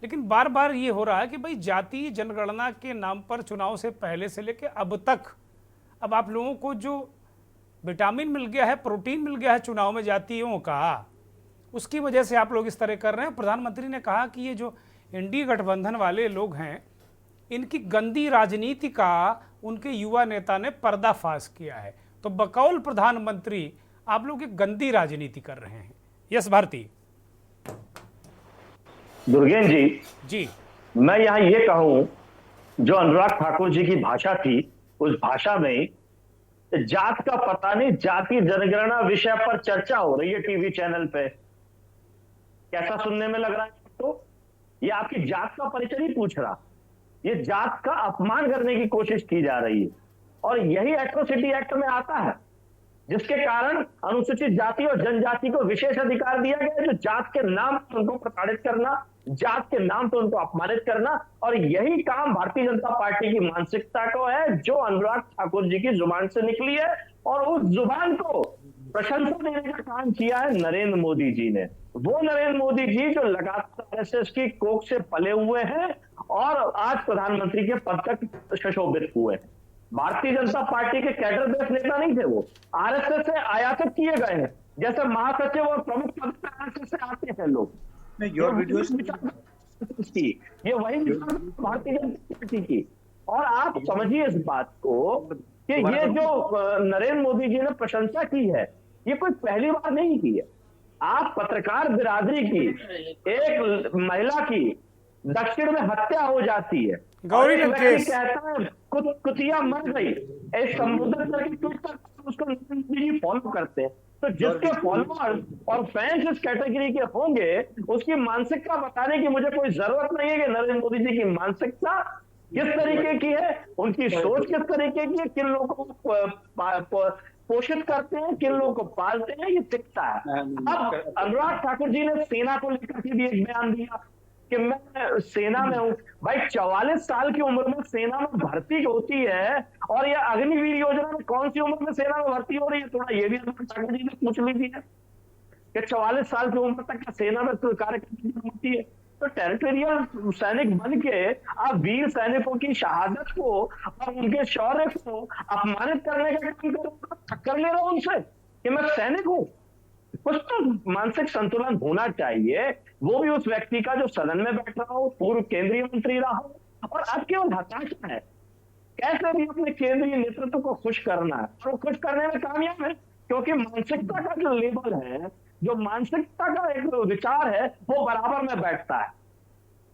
लेकिन बार बार ये हो रहा है कि भाई जाति जनगणना के नाम पर चुनाव से पहले से लेकर अब तक अब आप लोगों को जो विटामिन मिल गया है, प्रोटीन मिल गया है चुनाव में जातियों का, उसकी वजह से आप लोग इस तरह कर रहे हैं। प्रधानमंत्री ने कहा कि ये जो इंडी गठबंधन वाले लोग हैं इनकी गंदी राजनीति का उनके युवा नेता ने पर्दाफाश किया है। तो बकौल प्रधानमंत्री आप लोग एक गंदी राजनीति कर रहे हैं। यस भारती दुर्गेन जी, मैं यहाँ ये कहूं, जो अनुराग ठाकुर जी की भाषा थी उस भाषा में जात का पता नहीं, जाति जनगणना विषय पर चर्चा हो रही है टीवी चैनल पे। कैसा सुनने में लग रहा है? तो ये आपकी जात का परिचय नहीं पूछ रहा, ये जात का अपमान करने की कोशिश की जा रही है। और यही एट्रोसिटी एक्ट में आता है, जिसके कारण अनुसूचित जाति और जनजाति को विशेष अधिकार दिया गया है, जो जात के नाम पर उनको प्रताड़ित करना, जात के नाम पर उनको अपमानित करना। और यही काम भारतीय जनता पार्टी की मानसिकता को है, जो अनुराग ठाकुर जी की जुबान से निकली है। और उस जुबान को प्रशंसा देने का काम किया है नरेंद्र मोदी जी ने। वो नरेंद्र मोदी जी जो लगातार आरएसएस की कोख से पले हुए हैं और आज प्रधानमंत्री के पद तक सुशोभित हुए हैं। भारतीय जनता पार्टी के कैडर बेस्ड नेता नहीं थे, वो आरएसएस से आयातित किए गए हैं। जैसे महासचिव और प्रमुख पद पर आरएसएस से आते हैं लोग। ये वही भारतीय जनता पार्टी की। और आप समझिए इस बात को कि ये जो नरेंद्र मोदी जी ने प्रशंसा की है, ये कोई पहली बार नहीं की है। आप पत्रकार बिरादरी की एक महिला की दक्षिण में हत्या हो जाती है, गौरी लंकेश कहता है कुतिया मर गई, एक संबोधन करके ट्वीट करके उसको नरेंद्र मोदी जी फॉलो करते हैं। तो जिसके फॉलोअर्स और फैंस इस कैटेगरी के होंगे, उसकी मानसिकता बताने की मुझे कोई जरूरत नहीं है कि नरेंद्र मोदी जी की मानसिकता किस तरीके की है, उनकी सोच किस तरीके की है, किन लोगों को पोषित करते हैं, किन लोगों को पालते हैं, ये दिखता है। अब अनुराग ठाकुर जी ने सेना को लेकर के भी एक बयान दिया कि मैं सेना में हूं। भाई 44 साल की उम्र में सेना में भर्ती होती है, और यह अग्निवीर योजना में कौन सी उम्र में सेना में भर्ती हो रही है? थोड़ा ये भी अनुराग ठाकुर जी ने पूछ लीजिए कि 44 साल की उम्र तक सेना में कार्य करने की होती है। तो टेरिटोरियल सैनिक बन के आप वीर सैनिकों की शहादत को और उनके शौर्य को अपमानित करने का काम कर ले रहा हूं उनसे कि मैं सैनिक हूं। कुछ तो मानसिक संतुलन होना चाहिए। वो भी उस व्यक्ति का जो सदन में बैठ रहा हो, पूर्व केंद्रीय मंत्री रहा हो, और अब केवल हताशा है कैसे भी अपने केंद्रीय नेतृत्व को खुश करना है, और वो खुश करने में कामयाब है, क्योंकि मानसिकता का जो लेवल है, जो मानसिकता का एक विचार है, वो बराबर में बैठता है,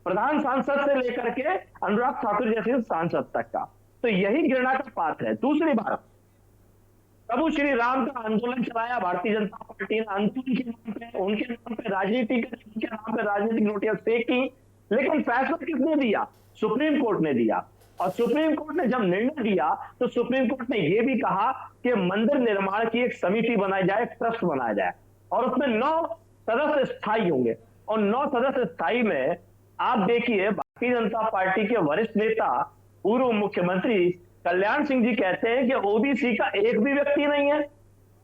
प्रधान सांसद से लेकर के अनुराग ठाकुर जैसे सांसद तक का। तो यही घृणा का पात्र है। दूसरी बात, प्रभु श्री राम का आंदोलन चलाया भारतीय जनता पार्टी ने, आंदोलन के नाम पे, उनके नाम पे राजनीति की, उनके नाम पे राजनीतिक नोटियां फेंकी, लेकिन फैसला किसने दिया? सुप्रीम कोर्ट ने दिया। और सुप्रीम कोर्ट ने जब निर्णय दिया तो सुप्रीम कोर्ट ने यह भी कहा कि मंदिर निर्माण की एक समिति बनाई जाए, ट्रस्ट बनाया जाए, और उसमें 9 सदस्य स्थायी होंगे। और 9 सदस्य स्थायी में आप देखिए, भारतीय जनता पार्टी के वरिष्ठ नेता पूर्व मुख्यमंत्री कल्याण सिंह जी कहते हैं कि ओबीसी का एक भी व्यक्ति नहीं है।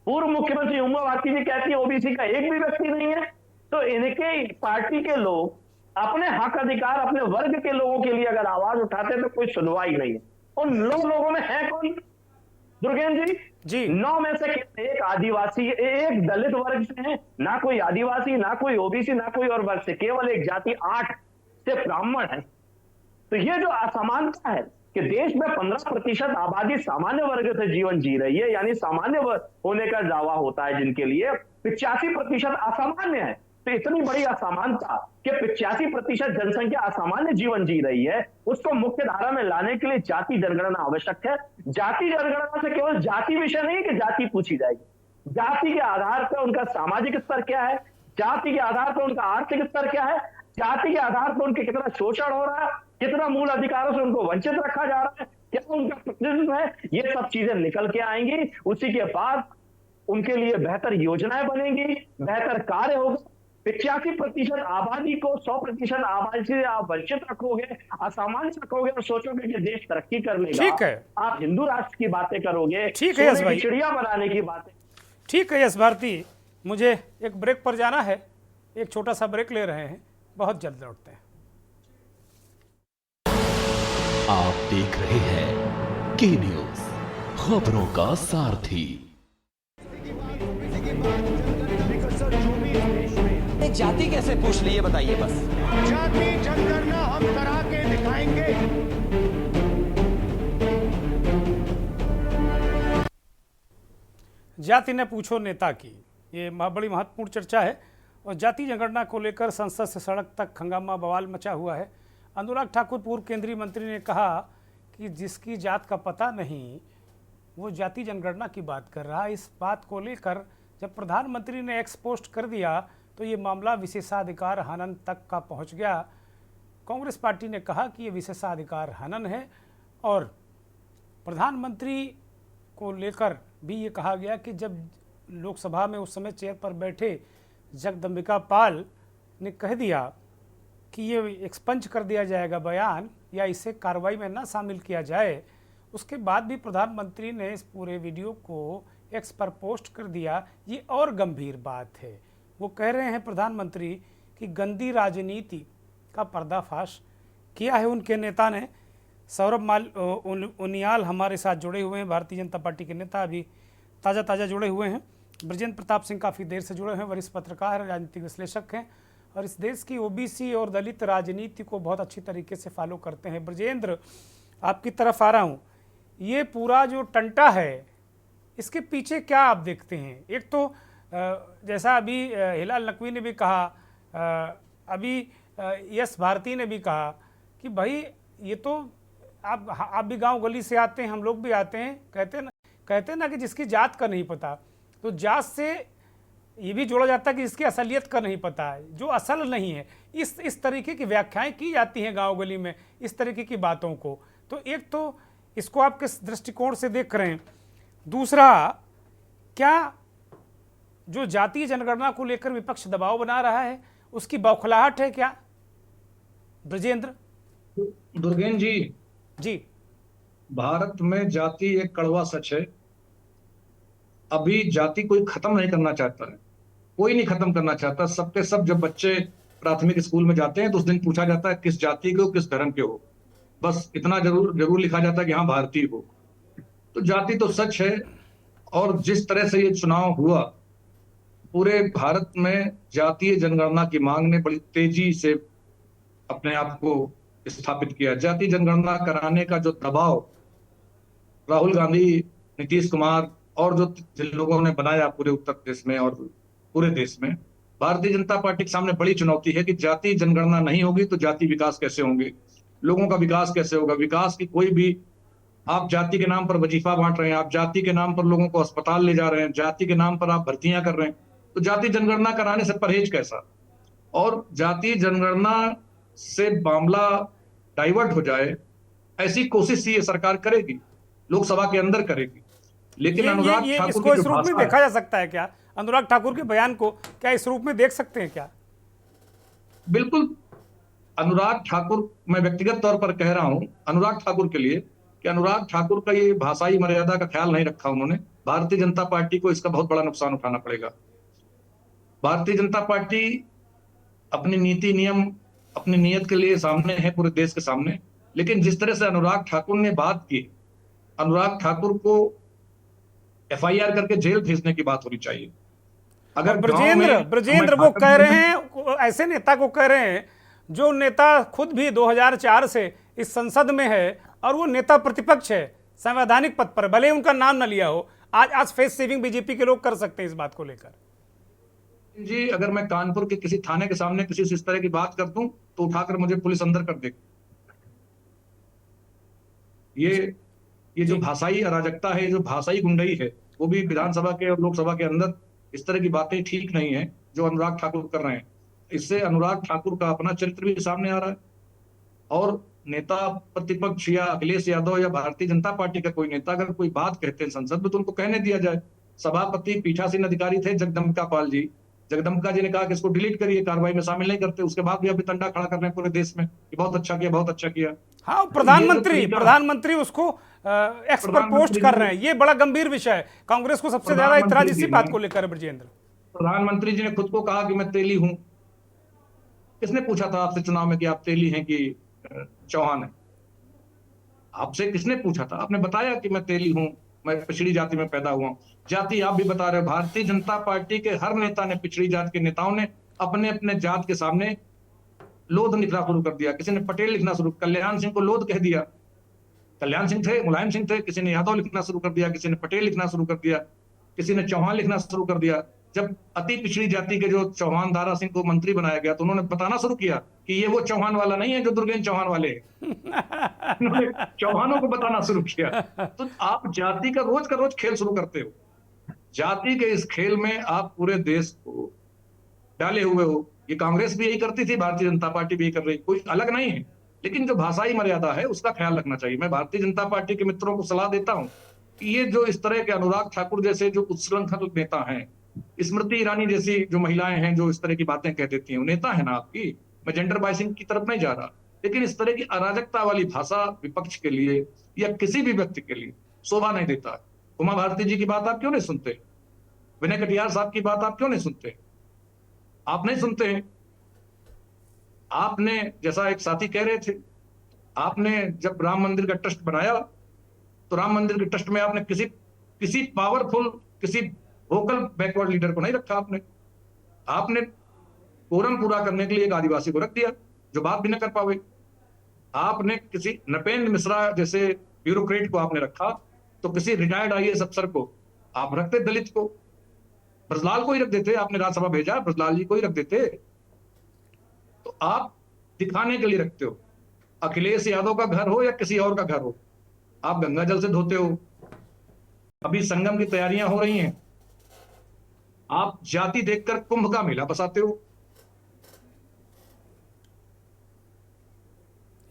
पूर्व मुख्यमंत्री उमा भारती जी कहती है ओबीसी का एक भी व्यक्ति नहीं है। तो इनके पार्टी के लोग अपने हक अधिकार, अपने वर्ग के लोगों के लिए अगर आवाज उठाते हैं तो कोई सुनवाई नहीं है। उन 9 लोगों में है कौन दुर्गेंद्र जी? 9 में से एक आदिवासी, एक दलित वर्ग से है, ना कोई आदिवासी, ना कोई ओबीसी, ना कोई और वर्ग से, केवल एक जाति 8 से ब्राह्मण है। तो ये जो असमानता है कि देश में 15% आबादी सामान्य वर्ग से जीवन जी रही है, यानी सामान्य होने का दावा होता है जिनके लिए, 85% असामान्य है। तो इतनी बड़ी असमानता कि 85% जनसंख्या असामान्य जीवन जी रही है, उसको मुख्य धारा में लाने के लिए जाति जनगणना आवश्यक है। जाति जनगणना से केवल जाति विषय नहीं कि जाति पूछी जाएगी, जाति के आधार पर उनका सामाजिक स्तर क्या है, जाति के आधार पर उनका आर्थिक स्तर क्या है, जाति के आधार पर उनके कितना शोषण हो रहा है, कितना मूल अधिकारों से उनको वंचित रखा जा रहा है, क्या उनका प्रतिनिधित्व है, ये सब चीजें निकल के आएंगी। उसी के बाद उनके लिए बेहतर योजनाएं बनेंगी, बेहतर कार्य होगा। 85% आबादी को 100% आबादी से आप वंचित रखोगे, असामान्य रखोगे और सोचोगे कि देश तरक्की कर लेगा। ठीक है, आप हिंदू राष्ट्र की बातें करोगे, ठीक है यश भाई, चिड़िया बनाने की बातें। ठीक है यश भारती, मुझे एक ब्रेक पर जाना है, एक छोटा सा ब्रेक ले रहे हैं, बहुत जल्द लौटते हैं। आप देख रहे हैं के न्यूज, खबरों का सारथी। जाति कैसे पूछ ली ये बताइए बस। जाति जनगणना हम करा के दिखाएंगे। जाति ने पूछो नेता की, ये बड़ी महत्वपूर्ण चर्चा है और जाति जनगणना को लेकर संसद से सड़क तक हंगामा बवाल मचा हुआ है। अनुराग ठाकुर पूर्व केंद्रीय मंत्री ने कहा कि जिसकी जात का पता नहीं वो जाति जनगणना की बात कर रहा है। इस बात को लेकर जब प्रधानमंत्री ने एक्स पोस्ट कर दिया तो ये मामला विशेषाधिकार हनन तक का पहुंच गया। कांग्रेस पार्टी ने कहा कि ये विशेषाधिकार हनन है और प्रधानमंत्री को लेकर भी ये कहा गया कि जब लोकसभा में उस समय चेयर पर बैठे जगदम्बिका पाल ने कह दिया कि ये एक्सपंज कर दिया जाएगा बयान या इसे कार्रवाई में ना शामिल किया जाए, उसके बाद भी प्रधानमंत्री ने इस पूरे वीडियो को एक्स पर पोस्ट कर दिया। ये और गंभीर बात है। वो कह रहे हैं प्रधानमंत्री कि गंदी राजनीति का पर्दाफाश किया है उनके नेता ने। सौरभ उनियाल हमारे साथ जुड़े हुए हैं, भारतीय जनता पार्टी के नेता, अभी ताज़ा जुड़े हुए हैं। ब्रजेंद्र प्रताप सिंह काफ़ी देर से जुड़े हुए हैं, वरिष्ठ पत्रकार, राजनीतिक विश्लेषक हैं और इस देश की ओबीसी और दलित राजनीति को बहुत अच्छी तरीके से फॉलो करते हैं। ब्रजेंद्र, आपकी तरफ आ रहा हूँ। ये पूरा जो टंटा है इसके पीछे क्या आप देखते हैं? एक तो जैसा अभी हिलाल नकवी ने भी कहा, अभी यश भारती ने भी कहा कि भाई ये तो आप भी गांव गली से आते हैं, हम लोग भी आते हैं, कहते ना कि जिसकी जात का नहीं पता, तो जात से ये भी जोड़ा जाता है कि जिसकी असलियत का नहीं पता है, जो असल नहीं है। इस तरीके की व्याख्याएं की जाती हैं गांव गली में इस तरीके की बातों को। तो एक तो इसको आप किस दृष्टिकोण से देख रहे हैं? दूसरा, क्या जो जातीय जनगणना को लेकर विपक्ष दबाव बना रहा है उसकी बौखलाहट है क्या ब्रजेंद्र? दुर्गेंद्र जी, भारत में जाति एक कड़वा सच है। अभी जाति कोई खत्म नहीं करना चाहता है, कोई नहीं खत्म करना चाहता। सबके सब जब बच्चे प्राथमिक स्कूल में जाते हैं तो उस दिन पूछा जाता है किस जाति के हो, किस धर्म के हो, बस इतना जरूर लिखा जाता है कि हाँ भारतीय हो। तो जाति तो सच है। और जिस तरह से ये चुनाव हुआ पूरे भारत में जातीय जनगणना की मांग ने बड़ी तेजी से अपने आप को स्थापित किया। जातीय जनगणना कराने का जो दबाव राहुल गांधी, नीतीश कुमार और जो जिन लोगों ने बनाया पूरे उत्तर प्रदेश में और पूरे देश में, भारतीय जनता पार्टी के सामने बड़ी चुनौती है कि जातीय जनगणना नहीं होगी तो जाति विकास कैसे होंगे, लोगों का विकास कैसे होगा। विकास की कोई भी, आप जाति के नाम पर वजीफा बांट रहे हैं, आप जाति के नाम पर लोगों को अस्पताल ले जा रहे हैं, जाति के नाम पर आप भर्तियां कर रहे हैं, तो जातीय जनगणना कराने से परहेज कैसा। और जातीय जनगणना से मामला डाइवर्ट हो जाए ऐसी कोशिश ये सरकार करेगी, लोकसभा के अंदर करेगी। लेकिन अनुराग ठाकुर इसको इस रूप में देखा जा सकता है क्या? अनुराग ठाकुर के बयान को क्या इस रूप में देख सकते हैं क्या? बिल्कुल। अनुराग ठाकुर, मैं व्यक्तिगत तौर पर कह रहा हूं अनुराग ठाकुर के लिए कि अनुराग ठाकुर का ये भाषाई मर्यादा का ख्याल नहीं रखा उन्होंने। भारतीय जनता पार्टी को इसका बहुत बड़ा नुकसान उठाना पड़ेगा। भारतीय जनता पार्टी अपनी नीति नियम, अपनी नीयत के लिए सामने है पूरे देश के सामने, लेकिन जिस तरह से अनुराग ठाकुर ने बात की, अनुराग ठाकुर को एफआईआर करके जेल भेजने की बात होनी चाहिए। अगर ब्रजेंद्र वो कह रहे हैं, ऐसे नेता को कह रहे हैं जो नेता खुद भी 2004 से इस संसद में है और वो नेता प्रतिपक्ष है संवैधानिक पद पर, भले उनका नाम न लिया हो। आज फेस सेविंग बीजेपी के लोग कर सकते हैं इस बात को लेकर। जी, अगर मैं कानपुर के किसी थाने के सामने किसी से इस तरह की बात कर दूं तो उठाकर मुझे पुलिस अंदर कर देगी। ये जो भाषाई अराजकता है, जो भाषाई गुंडई है, वो भी विधानसभा के और लोकसभा के अंदर इस तरह की बातें ठीक नहीं है जो अनुराग ठाकुर कर रहे हैं। इससे अनुराग ठाकुर का अपना चरित्र भी सामने आ रहा है और नेता प्रतिपक्ष या अखिलेश यादव या भारतीय जनता पार्टी का कोई नेता अगर कोई बात कहते हैं संसद में तो उनको कहने दिया जाए। सभापति पीठासीन अधिकारी थे जगदम्बिका पाल जी, जगदम्बिका जी ने कहा कि इसको डिलीट करिए, कार्रवाई में शामिल नहीं करते। उसके बाद भी अभी तंडा खड़ा कर रहे हैं पूरे देश में कि बहुत अच्छा किया, बहुत अच्छा किया। हाँ, प्रधानमंत्री उसको एक्स पर पोस्ट कर रहे हैं। ये बड़ा गंभीर विषय है। कांग्रेस को सबसे ज्यादा इतराज इसी बात को लेकर है। ब्रजेंद्र, प्रधानमंत्री जी ने खुद को कहा कि मैं तेली हूं। किसने पूछा था आपसे चुनाव में कि आप तेली हैं कि चौहान है? आपसे किसने पूछा था? आपने बताया कि मैं तेली हूं, मैं पिछड़ी जाति में पैदा हुआ हूं। जाति आप भी बता रहे हो। भारतीय जनता पार्टी के हर नेता ने, पिछड़ी जाति के नेताओं ने अपने अपने जात के सामने लोध लिखना शुरू कर दिया। किसी ने पटेल लिखना शुरू, कल्याण सिंह को लोध कह दिया। कल्याण सिंह थे, मुलायम सिंह थे, किसी ने यादव लिखना शुरू कर दिया, किसी ने पटेल लिखना शुरू कर दिया, किसी ने चौहान लिखना शुरू कर दिया। जब अति पिछड़ी जाति के जो चौहान दारा सिंह को मंत्री बनाया गया तो उन्होंने बताना शुरू किया कि ये वो चौहान वाला नहीं है जो दुर्गेन्द्र चौहान वाले हैं। उन्होंने चौहानों को बताना शुरू किया। तो आप जाति का रोज खेल शुरू करते हो। जाति के इस खेल में आप पूरे देश को डाले हुए हो। ये कांग्रेस भी यही करती थी, भारतीय जनता पार्टी भी यही कर रही, कोई अलग नहीं है। लेकिन जो भाषाई मर्यादा है उसका ख्याल रखना चाहिए। मैं भारतीय जनता पार्टी के मित्रों को सलाह देता हूं कि ये जो इस तरह के अनुराग ठाकुर जैसे जो उच्छृंखल नेता हैं, स्मृति ईरानी जैसी जो महिलाएं हैं जो इस तरह की बातें कह देती हैं, नेता है ना आपकी, मैं जेंडर बाइसिंग की तरफ नहीं जा रहा, लेकिन इस तरह की अराजकता वाली भाषा विपक्ष के लिए या किसी भी व्यक्ति के लिए शोभा नहीं देता है। उमा भारती जी की बात आप क्यों नहीं सुनते? विनय कटियार साहब की बात आप क्यों नहीं सुनते? आप नहीं सुनते। आपने, जैसा एक साथी कह रहे थे, आपने जब राम मंदिर का ट्रस्ट बनाया तो राम मंदिर के ट्रस्ट में आपने किसी पावरफुल, किसी वोकल बैकवर्ड लीडर को नहीं रखा। आपने कोरम पूरा करने के लिए एक आदिवासी को रख दिया जो बात भी न कर पावे। आपने किसी नपेंद्र मिश्रा जैसे ब्यूरोक्रेट को आपने रखा, तो किसी रिटायर्ड आईएएस अफसर को आप रखते, दलित को, ब्रजलाल को ही रख देते। आपने राज्यसभा भेजा, ब्रजलाल जी को ही रख देते। तो आप दिखाने के लिए रखते हो। अखिलेश यादव का घर हो या किसी और का घर हो, आप गंगा जल से धोते हो। अभी संगम की तैयारियां हो रही हैं, आप जाति देखकर कुंभ का मेला बसाते हो।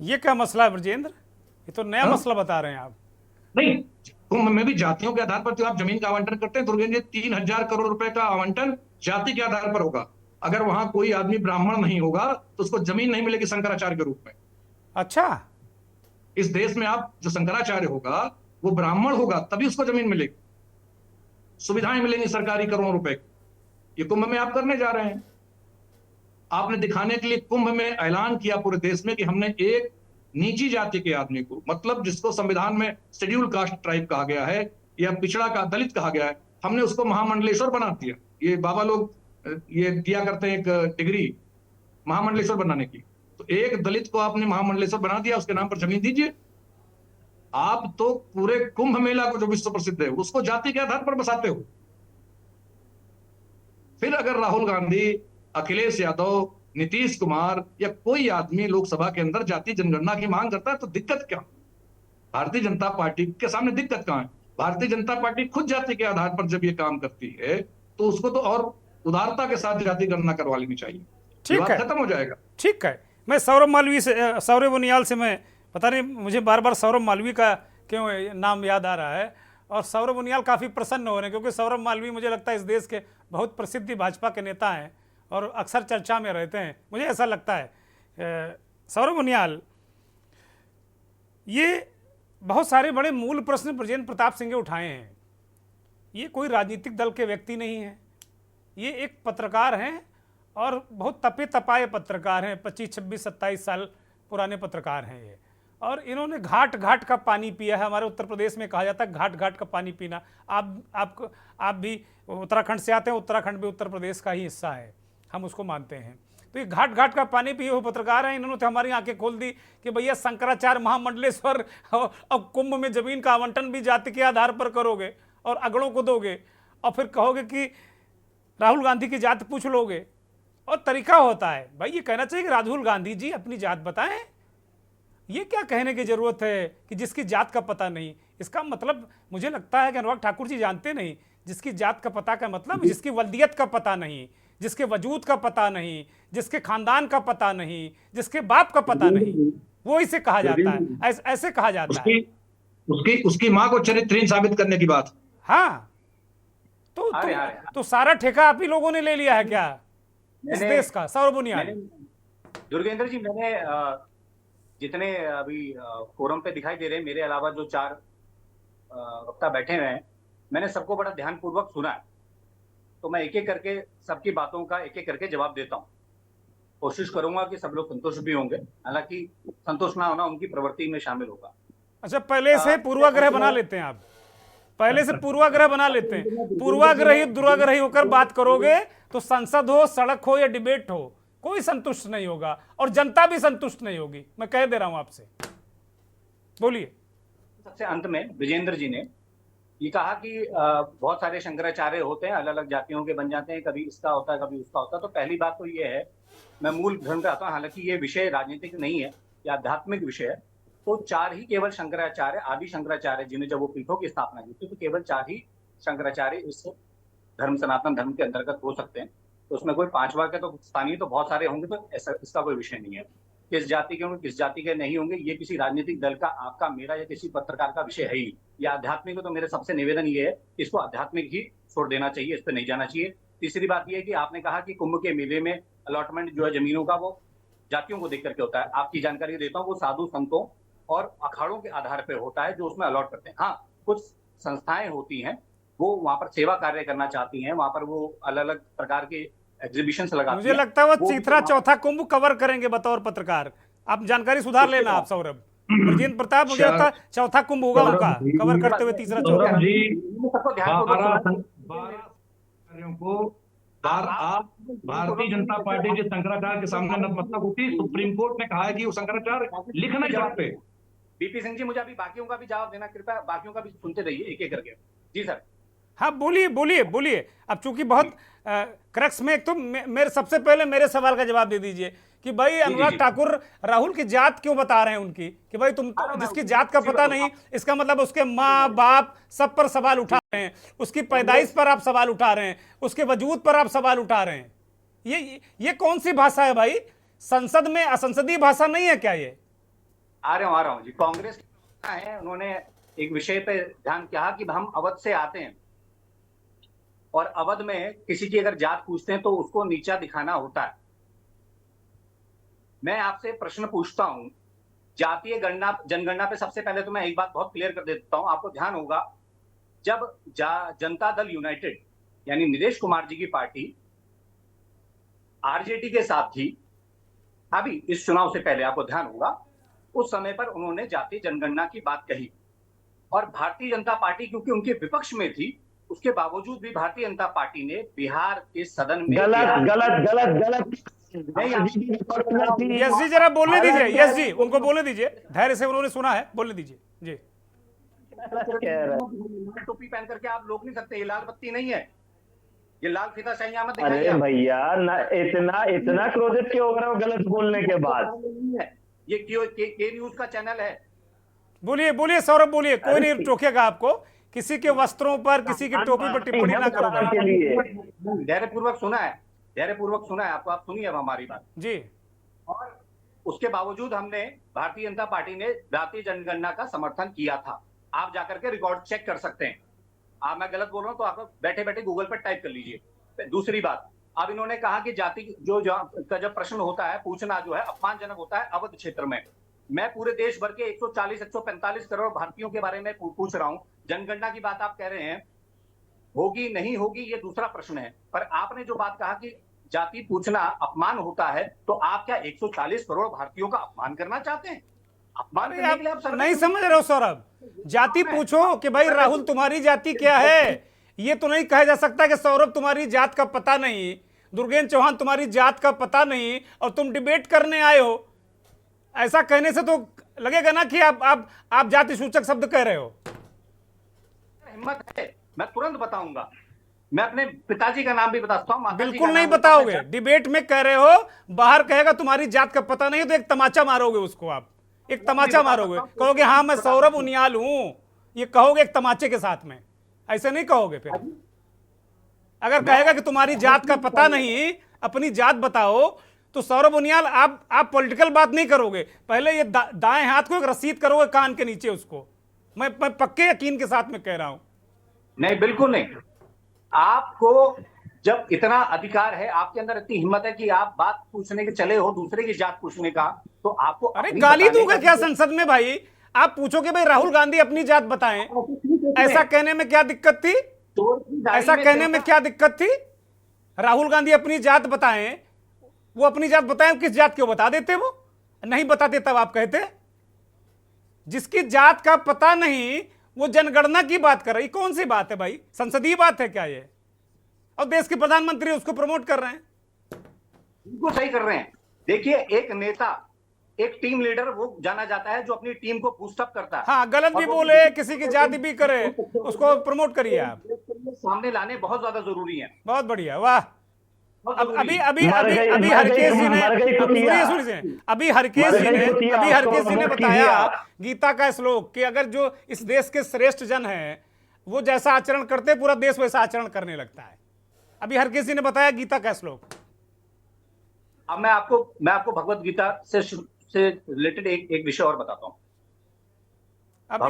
ये क्या मसला है ब्रजेंद्र? ये तो नया मसला बता रहे हैं आप। नहीं, कुंभ में भी जातियों के आधार पर तो आप जमीन का आवंटन करते हैं। दुर्गेन्द्र जी, 3000 करोड़ रुपए का आवंटन जाति के आधार पर होगा। अगर वहां कोई आदमी ब्राह्मण नहीं होगा तो उसको जमीन नहीं मिलेगी शंकराचार्य के रूप में। अच्छा, इस देश में आप जो शंकराचार्य होगा वो ब्राह्मण होगा, तभी उसको जमीन मिलेगी, सुविधाएं मिलेंगी सरकारी करोड़ों रुपए की। ये कुंभ में आप करने जा रहे हैं। आपने दिखाने के लिए कुंभ में ऐलान किया पूरे देश में कि हमने एक नीची जाति के आदमी को, मतलब जिसको संविधान में शेड्यूल कास्ट ट्राइब कहा गया है या पिछड़ा का दलित कहा गया है, हमने उसको महामंडलेश्वर बना दिया। ये बाबा लोग ये दिया करते हैं एक डिग्री महामंडलेश्वर बनाने की। तो एक दलित को आपने महामंडलेश्वर बना दिया, उसके नाम पर जमीन दीजिए। आप तो पूरे कुंभ मेला को जो विश्व प्रसिद्ध है उसको जाति के आधार पर बसाते हो। फिर अगर राहुल गांधी, अखिलेश यादव, नीतीश कुमार या कोई आदमी लोकसभा के अंदर जाति जनगणना की मांग करता है तो दिक्कत क्या? भारतीय जनता पार्टी के सामने दिक्कत कहां है? भारतीय जनता पार्टी खुद जाति के आधार पर जब ये काम करती है तो उसको तो और उदारता के साथ जाति गणना करवा लेनी चाहिए। ठीक है, खत्म हो जाएगा। ठीक है। मैं सौरभ मालवी से, सौरभ उनियाल से, मैं पता नहीं मुझे बार बार सौरभ मालवी का क्यों नाम याद आ रहा है, और सौरभ उनियाल काफ़ी प्रसन्न हो रहे हैं क्योंकि सौरभ मालवी मुझे लगता है इस देश के बहुत प्रसिद्ध भाजपा के नेता हैं और अक्सर चर्चा में रहते हैं, मुझे ऐसा लगता है। सौरभ उनियाल, ये बहुत सारे बड़े मूल प्रश्न ब्रजेंद्र प्रताप सिंह ने उठाए हैं। ये कोई राजनीतिक दल के व्यक्ति नहीं है, ये एक पत्रकार हैं और बहुत तपे तपाए पत्रकार हैं, 25, 26, 27 साल पुराने पत्रकार हैं ये। और इन्होंने घाट घाट का पानी पिया है। हमारे उत्तर प्रदेश में कहा जाता है घाट घाट का पानी पीना। आप भी उत्तराखंड से आते हैं, उत्तराखंड भी उत्तर प्रदेश का ही हिस्सा है, हम उसको मानते हैं। तो ये घाट घाट का पानी पिए हुए पत्रकार हैं। इन्होंने तो हमारी आंखें खोल दी कि भैया शंकराचार्य महामंडलेश्वर अब कुंभ में जमीन का आवंटन भी जाति के आधार पर करोगे और अगड़ों को दोगे और फिर कहोगे कि राहुल गांधी की जात पूछ लोगे। और तरीका होता है भाई, ये कहना चाहिए कि राहुल गांधी जी अपनी जात बताएं। ये क्या कहने की जरूरत है कि जिसकी जात का पता नहीं? इसका मतलब मुझे लगता है कि अनुराग ठाकुर जी जानते नहीं जिसकी जात का पता का मतलब जिसकी वल्दियत का पता नहीं, जिसके वजूद का पता नहीं, जिसके खानदान का पता नहीं, जिसके बाप का पता नहीं, वो इसे कहा जाता है, ऐसे कहा जाता है। उसकी मां को चरित्रहीन साबित करने की बात। हाँ, तो सारा ठेका आप ही लोगों ने ले लिया है क्या इस देश का? सौरभ उनियाल, दुर्गेंद्र जी, मैंने जितने अभी फोरम पे दिखाई दे रहे हैं, मेरे अलावा जो 4 वक्ता बैठे हुए हैं, मैंने सबको बड़ा ध्यानपूर्वक सुना है। तो मैं एक एक करके सबकी बातों का एक एक करके जवाब देता हूँ। कोशिश करूंगा कि सब लोग संतुष्ट भी होंगे, हालांकि संतुष्ट ना होना उनकी प्रवृत्ति में शामिल होगा। अच्छा, पहले से पूर्वाग्रह बना लेते हैं आप, पहले से पूर्वाग्रह बना लेते हैं। पूर्वाग्रही दुराग्रही होकर बात करोगे तो संसद हो, सड़क हो या डिबेट हो, कोई संतुष्ट नहीं होगा और जनता भी संतुष्ट नहीं होगी, मैं कह दे रहा हूं आपसे। बोलिए। सबसे अंत में विजेंद्र जी ने ये कहा कि बहुत सारे शंकराचार्य होते हैं, अलग अलग जातियों के बन जाते हैं, कभी इसका होता है कभी उसका होता है। तो पहली बात तो ये है, मैं मूल धर्म पे आता हूँ, हालांकि ये विषय राजनीतिक नहीं है, ये आध्यात्मिक विषय है। तो 4 ही केवल शंकराचार्य, आदि शंकराचार्य जिन्हें जब वो पीठों की स्थापना की थी, तो केवल 4 ही शंकराचार्य इस धर्म, सनातन धर्म के अंतर्गत हो सकते हैं। तो उसमें कोई 5वां के तो स्थानीय तो बहुत सारे होंगे, तो ऐसा इसका कोई विषय नहीं है। किस जाति के होंगे, किस जाति के नहीं होंगे, ये किसी राजनीतिक दल का, आपका, मेरा या किसी पत्रकार का विषय है ही। ये आध्यात्मिक, तो मेरे सबसे निवेदन ये है कि इसको आध्यात्मिक ही छोड़ देना चाहिए, इस पर नहीं जाना चाहिए। तीसरी बात यह है कि आपने कहा कि कुंभ के मेले में अलॉटमेंट जो है जमीनों का, वो जातियों को देख करके होता है। आपकी जानकारी देता हूँ, वो साधु संतों और अखाड़ों के आधार पर होता है जो उसमें अलॉट करते हैं। हाँ, कुछ संस्थाएं होती हैं वो वहां पर सेवा कार्य करना चाहती हैं, वहां पर वो अलग अलग प्रकार के एग्जीबिशंस लगाती मुझे लगता है वो तीसरा चौथा कुंभ कवर करेंगे बतौर पत्रकार। आप जानकारी सुधार लेना आप सौरभ। ब्रजेंद्र प्रताप, मुझे लगता है चौथा कुंभ होगा उनका कवर करते हुए तीसरा चौथा। आप भारतीय जनता पार्टी जो शंकराचार्य के सामने नतमस्तक होती, सुप्रीम कोर्ट ने कहा है कि वो शंकराचार्य लिख नहीं सकते। बीपी सिंह जी, मुझे अभी बाकियों का भी जवाब देना, कृपया बाकियों का भी सुनते रहिए एक एक करके। जी सर। हाँ, बोलिए बोलिए बोलिए। अब चूंकि बहुत क्रक्स में, तो मेरे सबसे पहले मेरे सवाल का जवाब दे दीजिए कि भाई अनुराग ठाकुर राहुल की जात क्यों बता रहे हैं उनकी, कि भाई तुम जिसकी जात का पता नहीं, इसका मतलब उसके माँ बाप सब पर सवाल उठा रहे हैं, उसकी पैदाइश पर आप सवाल उठा रहे हैं, उसके वजूद पर आप सवाल उठा रहे हैं। ये कौन सी भाषा है भाई? संसद में असंसदीय भाषा नहीं है क्या ये? आ रहा हूँ जी। कांग्रेस है, उन्होंने एक विषय पे ध्यान किया कि हम अवध से आते हैं और अवध में किसी की अगर जात पूछते हैं तो उसको नीचा दिखाना होता है। मैं आपसे प्रश्न पूछता हूं, जातीय गणना, जनगणना पे सबसे पहले तो मैं एक बात बहुत क्लियर कर देता हूं, आपको ध्यान होगा, जब जनता दल यूनाइटेड यानी नीतीश कुमार जी की पार्टी आरजेडी के साथ थी, अभी इस चुनाव से पहले, आपको ध्यान होगा, उस समय पर उन्होंने जातीय जनगणना की बात कही और भारतीय जनता पार्टी क्योंकि उनके विपक्ष में थी, उसके बावजूद भी भारतीय जनता पार्टी ने बिहार के सदन में गलत गलत गलत गलत यस जी, जरा बोलने दीजिए। यस जी, उनको बोलने दीजिए, धैर्य से, उन्होंने सुना है, बोलने दीजिए जी। टोपी पहन करके आप लोग नहीं सकते, ये लाल बत्ती नहीं है, ये लाल फीता शाही मत अरे दिखाइए। भैया ना, इतना इतना क्रोधित क्यों हो रहे हो गलत बोलने के बाद? ये के न्यूज का चैनल है। बोलिए बोलिए सौरभ, बोलिए, कोई नहीं टोकेगा आपको। किसी के वस्त्रों पर, किसी की टोपी पर टिप्पणी ना करो भाई। धैर्यपूर्वक सुना है, धैर्यपूर्वक सुना है आपको, आप सुनिए अब हमारी बात जी। और उसके बावजूद हमने, भारतीय जनता पार्टी ने भारतीय जनगणना का समर्थन किया था। आप जाकर के रिकॉर्ड चेक कर सकते हैं। आप, मैं गलत बोल रहा हूं तो आप बैठे बैठे गूगल पर टाइप कर लीजिए। दूसरी बात, अब इन्होंने कहा कि जाति का जब प्रश्न होता है, पूछना जो है अपमानजनक होता है अवध क्षेत्र में। मैं पूरे देश भर के 140-145 करोड़ भारतीयों के बारे में पूछ रहा हूं। जनगणना की बात आप कह रहे हैं, होगी नहीं होगी ये दूसरा प्रश्न है, पर आपने जो बात कहा कि जाति पूछना अपमान होता है, तो आप क्या 140 करोड़ भारतीयों का अपमान करना चाहते हैं? अपमान करने के लिए आप नहीं समझ रहे हो सौरभ। जाति पूछो कि भाई राहुल तुम्हारी जाति क्या है, ये तो नहीं कहा जा सकता कि सौरभ तुम्हारी जात का पता नहीं, दुर्गेंद्र चौहान तुम्हारी जात का पता नहीं और तुम डिबेट करने आए हो। ऐसा कहने से तो लगेगा ना कि आप जाति सूचक शब्द कह रहे हो। हिम्मत है, मैं तुरंत बताऊंगा। मैं अपने पिताजी का नाम भी बता सकता हूं। बिल्कुल नहीं बताओगे, डिबेट में कह रहे हो, बाहर कहेगा तुम्हारी जात का पता नहीं है तो एक तमाचा मारोगे उसको। आप एक तमाचा मारोगे, कहोगे हाँ मैं सौरभ उनियाल हूं, ये कहोगे एक तमाचे के साथ में। ऐसे नहीं कहोगे। फिर अगर कहेगा कि तुम्हारी जात का पता नहीं, अपनी जात बताओ, तो सौरभ उनियाल आप पॉलिटिकल बात नहीं करोगे। पहले ये दाएं हाथ को एक रसीद करोगे कान के नीचे उसको। मैं पक्के यकीन के साथ में कह रहा हूं। नहीं, बिल्कुल नहीं। आपको जब इतना अधिकार है, आपके अंदर इतनी हिम्मत है कि आप बात पूछने के चले हो दूसरे की जात पूछने का, तो आपको अरे गाली दूंगा क्या संसद में भाई? आप पूछोगे भाई राहुल गांधी अपनी जात बताएं, ऐसा कहने में क्या दिक्कत थी? ऐसा कहने में क्या दिक्कत थी? राहुल गांधी अपनी जात बताएं, वो अपनी जात बताएं, किस जात क्यों बता देते? वो नहीं बताते तब आप कहते। जिसकी जात का पता नहीं वो जनगणना की बात कर रही, कौन सी बात है भाई? संसदीय बात है क्या ये? और देश के प्रधानमंत्री उसको प्रमोट कर रहे हैं। बिल्कुल सही कर रहे हैं। देखिए, एक नेता, एक टीम लीडर वो जाना जाता है जो अपनी टीम को बूस्टअप करता है। हाँ, गलत भी बोले, किसी की जाति भी करे, उसको प्रमोट करिए आप। सामने लाने बहुत ज्यादा जरूरी है। बहुत बढ़िया, वाह। अब अभी हरकेश जी ने, अभी हरकेश जी ने बताया गीता का श्लोक कि अगर जो इस देश के श्रेष्ठ जन हैं वो जैसा आचरण करते, पूरा देश वैसा आचरण करने लगता है। अभी हरकेश जी ने बताया गीता का श्लोक। अब मैं आपको भगवत गीता से रिलेटेड एक विषय और बताता हूं। अब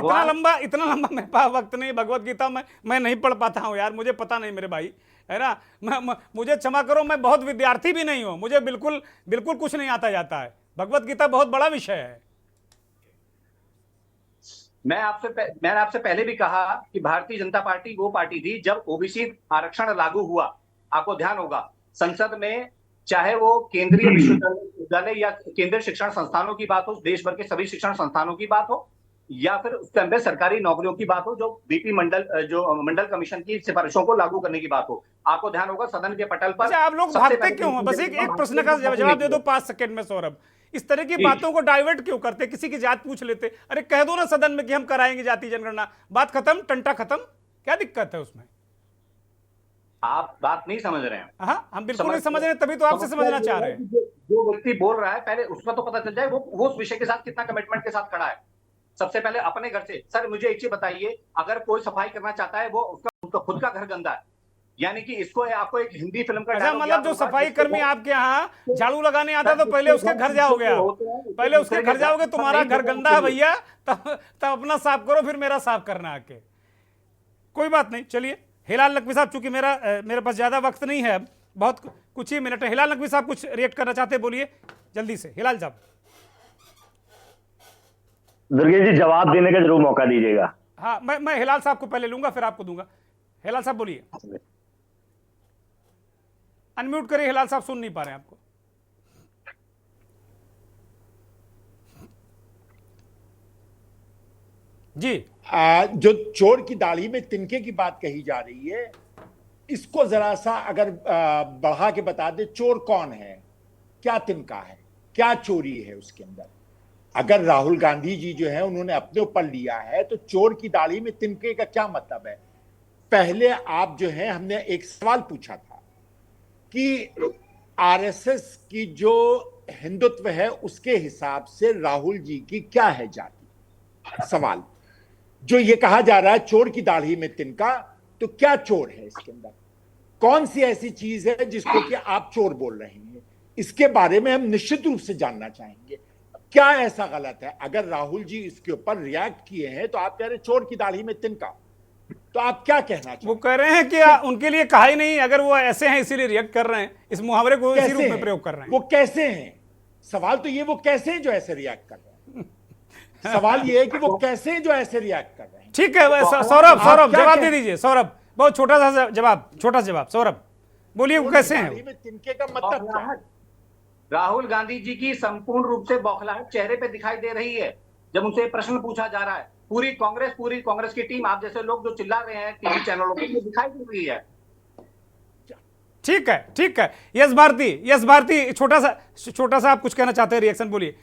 इतना लंबा मेरे पास वक्त नहीं, भगवत गीता मैं नहीं पढ़ पाता हूं यार, मुझे पता नहीं मेरे भाई, है ना। मुझे क्षमा करो, मैं बहुत विद्यार्थी भी नहीं हूं, मुझे बिल्कुल कुछ नहीं आता जाता है। भगवत गीता बहुत बड़ा विषय है। मैंने आपसे पहले भी कहा कि भारतीय जनता पार्टी वो पार्टी थी जब ओबीसी आरक्षण लागू हुआ। आपको ध्यान होगा, संसद में चाहे वो केंद्रीय विश्वविद्यालय या केंद्रीय शिक्षण संस्थानों की बात हो, देश भर के सभी शिक्षण संस्थानों की बात हो, या फिर उसके अंदर सरकारी नौकरियों की बात हो, जो बीपी मंडल कमीशन की सिफारिशों को लागू करने की बात हो, आपको ध्यान होगा सदन के पटल पर। आप लोग भागते क्यों हैं? बस एक प्रश्न का जवाब दे दो 5 सेकंड में सौरभ। इस तरह की बातों को डाइवर्ट क्यों करते? किसी की जात पूछ लेते, अरे कह दो ना सदन में कि हम कराएंगे जाति जनगणना, बात खत्म, टंटा खत्म। क्या दिक्कत है उसमें? आप बात नहीं समझ रहे हैं। हाँ, हम बिल्कुल नहीं समझ रहे, तभी तो आपसे समझना चाह रहे हैं। जो व्यक्ति बोल रहा है, पहले उसका तो पता चल जाए वो उस विषय के साथ कितना कमिटमेंट के साथ खड़ा है। सबसे पहले अपने घर से, सर मुझे एक चीज बताइए, अगर कोई सफाई करना चाहता है, वो उसका खुद का घर गंदा है, यानी कि इसको आपको एक हिंदी फिल्म का ऐसा मतलब जो सफाई कर्मी आपके यहाँ झाड़ू लगाने आता तो पहले उसके घर जाओगे आप, पहले उसके घर जाओगे, तुम्हारा घर गंदा है भैया, तब अपना साफ करो, फिर मेरा साफ करना आके। कोई बात नहीं, चलिए हिलाल नकवी साहब, चूंकि मेरे पास ज्यादा वक्त नहीं है, बहुत कुछ ही मिनट है। हिलाल नकवी साहब कुछ रिएक्ट करना चाहते हैं, बोलिए जल्दी से। हिलाल साहब। दुर्गेश जी जवाब देने का जरूर मौका दीजिएगा। हाँ, मैं हिलाल साहब को पहले लूंगा, फिर आपको दूंगा। हिलाल साहब बोलिए। अनम्यूट करिए, हिलाल साहब सुन नहीं पा रहे हैं आपको। जी। जो चोर की दाढ़ी में तिनके की बात कही जा रही है, इसको जरा सा अगर बढ़ा के बता दे, चोर कौन है, क्या तिनका है, क्या चोरी है उसके अंदर। अगर राहुल गांधी जी जो है उन्होंने अपने ऊपर लिया है, तो चोर की दाढ़ी में तिनके का क्या मतलब है। पहले आप जो है, हमने एक सवाल पूछा था कि आरएसएस की जो हिंदुत्व है उसके हिसाब से राहुल जी की क्या है जाति। सवाल जो ये कहा जा रहा है चोर की दाढ़ी में तिनका, तो क्या चोर है इसके अंदर, कौन सी ऐसी चीज है जिसको कि आप चोर बोल रहे हैं, इसके बारे में हम निश्चित रूप से जानना चाहेंगे। क्या ऐसा गलत है? अगर राहुल जी इसके ऊपर रिएक्ट किए हैं तो आप कह रहे चोर की दाढ़ी में तिनका, तो आप क्या कहना चाहते हैं? वो कह रहे हैं कि उनके लिए कहा ही नहीं, अगर वो ऐसे हैं इसीलिए रिएक्ट कर रहे हैं, इस मुहावरे को इसी रूप में प्रयोग कर रहे हैं। वो कैसे हैं? सवाल तो ये वो कैसे हैं जो ऐसे रिएक्ट कर रहे हैं। सवाल ये है कि वो कैसे हैं जो ऐसे रिएक्ट कर रहे हैं। ठीक है सौरभ जवाब दे दीजिए। सौरभ बहुत छोटा सा जवाब सौरभ बोलिए, वो कैसे हैं? तिनके का मतलब क्या है? राहुल गांधी जी की संपूर्ण रूप से बौखलाहट चेहरे पे दिखाई दे रही है जब उनसे प्रश्न पूछा जा रहा है। पूरी कांग्रेस की टीम, आप जैसे लोग जो चिल्ला रहे हैं टीवी चैनलों पे, ये दिखाई दे रही है। ठीक है यस भारती छोटा सा आप कुछ कहना चाहते हैं, रिएक्शन बोलिए।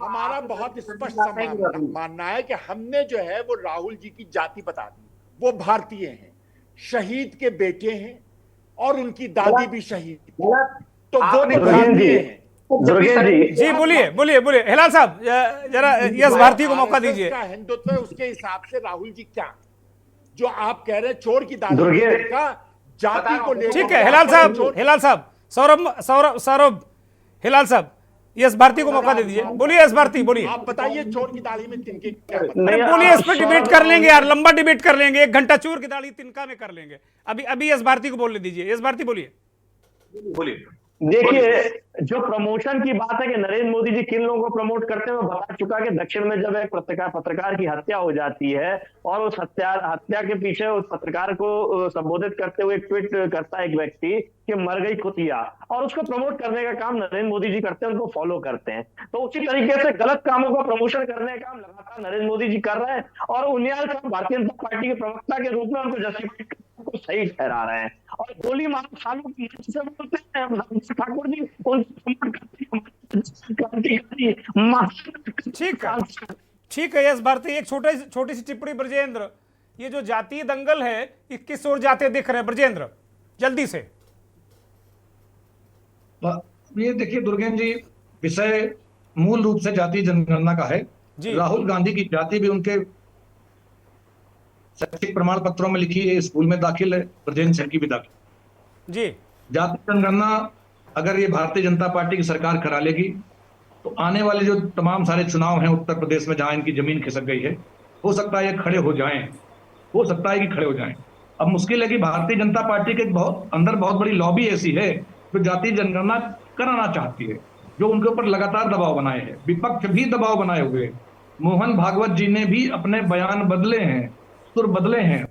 हमारा बहुत स्पष्ट मानना है कि हमने जो है वो राहुल जी की जाति बता दी। वो भारतीय हैं, शहीद के बेटे हैं और उनकी दादी भी शहीद, तो वो भारतीय हैं। जी बोलिए हिलाल साहब, जरा यस भारती को मौका दीजिए। हिंदुत्व है उसके हिसाब से राहुल जी क्या, जो आप कह रहे हैं चोर की दाढ़ी का जाति को लेकर। ठीक है हिलाल साहब सौरभ हिलाल साहब, यस भारती को मौका दे दीजिए। बोलिए यस भारती, बोलिए। आप बताइए चोर की दाढ़ी में तिनके क्या बोलिए, इस पर डिबेट कर लेंगे यार, लंबा डिबेट कर लेंगे, 1 घंटा चोर की दाढ़ी तिनका में कर लेंगे। अभी यस भारती को बोलने दीजिए। यस भारती बोलिए। देखिए, जो प्रमोशन की बात है कि नरेंद्र मोदी जी किन लोगों को प्रमोट करते हैं, मैं बता चुका कि दक्षिण में जब एक पत्रकार की हत्या हो जाती है और उस हत्या के पीछे उस पत्रकार को संबोधित करते हुए ट्वीट करता है एक व्यक्ति कि मर गई कुतिया, और उसको प्रमोट करने का काम नरेंद्र मोदी जी करते हैं, उनको फॉलो करते हैं। तो उसी तरीके से गलत कामों का प्रमोशन करने का काम लगातार नरेंद्र मोदी जी कर रहे हैं और उन्याल साहब भारतीय जनता पार्टी के प्रवक्ता के रूप में उनको जस्टिफाई को सही ठहरा रहे हैं। और गोली मारो सालों की से बोलते हैं ठाकुर जी, ठीक है यस भारती, एक छोटी सी टिप्पणी ब्रजेंद्र, ये जो जातीय दंगल है ये किस ओर जाते दिख रहे हैं ब्रजेंद्र, जल्दी से। ये देखिए दुर्गेन जी, विषय मूल रूप से जातीय जनगणना का है। राहुल गांधी की जाति भी उनके शैक्षिक प्रमाण पत्रों में लिखी है, स्कूल में दाखिल है, ब्रजेंद्र सिंह की भी दाखिल जी। जाति जनगणना अगर ये भारतीय जनता पार्टी की सरकार करा लेगी तो आने वाले जो तमाम सारे चुनाव हैं उत्तर प्रदेश में जहां इनकी जमीन खिसक गई है, हो सकता है ये खड़े हो जाएं। अब मुश्किल है कि भारतीय जनता पार्टी के अंदर बहुत बड़ी लॉबी ऐसी है जो जातीय जनगणना कराना चाहती है, जो उनके ऊपर लगातार दबाव बनाए है, विपक्ष भी दबाव बनाए हुए। मोहन भागवत जी ने भी अपने बयान बदले हैं, सुर बदले हैं।